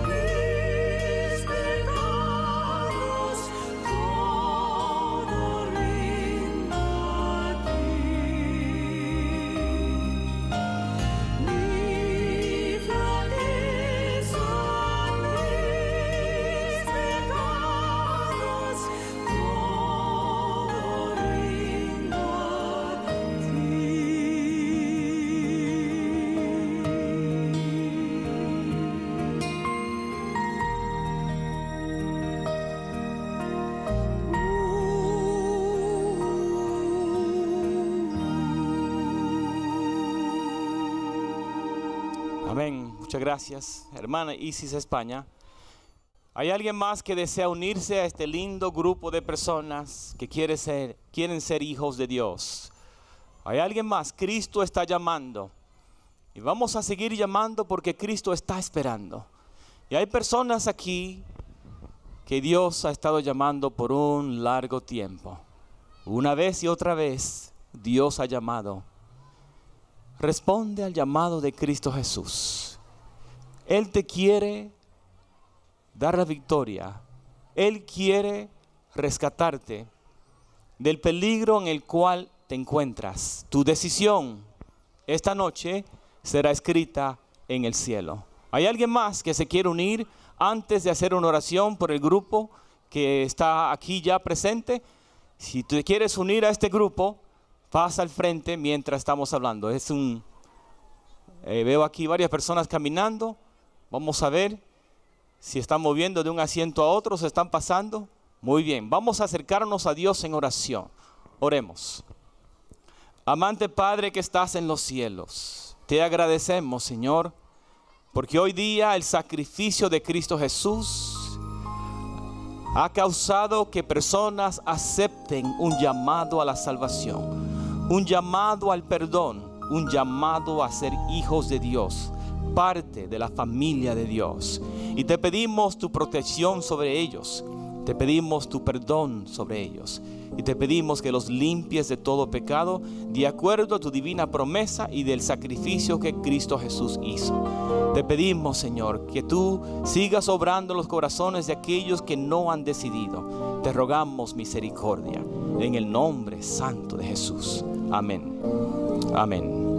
mis pecados, todo rindo a ti. Mi flaqueza, mis pecados, todo rindo a Amén. Muchas gracias, hermana Isis España. ¿Hay alguien más que desea unirse a este lindo grupo de personas que quieren ser hijos de Dios? ¿Hay alguien más? Cristo está llamando. Y vamos a seguir llamando porque Cristo está esperando. Y hay personas aquí que Dios ha estado llamando por un largo tiempo. Una vez y otra vez Dios ha llamado. Responde al llamado de Cristo Jesús. Él te quiere dar la victoria. Él quiere rescatarte del peligro en el cual te encuentras. Tu decisión esta noche será escrita en el cielo. ¿Hay alguien más que se quiere unir antes de hacer una oración por el grupo que está aquí ya presente? Si tú quieres unir a este grupo, pasa al frente mientras estamos hablando. Veo aquí varias personas caminando. Vamos a ver si están moviendo de un asiento a otro, se están pasando. Muy bien, vamos a acercarnos a Dios en oración. Oremos. Amante Padre que estás en los cielos, te agradecemos, Señor, porque hoy día el sacrificio de Cristo Jesús ha causado que personas acepten un llamado a la salvación, un llamado al perdón, un llamado a ser hijos de Dios, parte de la familia de Dios. Y te pedimos tu protección sobre ellos, te pedimos tu perdón sobre ellos. Y te pedimos que los limpies de todo pecado, de acuerdo a tu divina promesa y del sacrificio que Cristo Jesús hizo. Te pedimos, Señor, que tú sigas obrando los corazones de aquellos que no han decidido. Te rogamos misericordia, en el nombre santo de Jesús. Amén. Amén.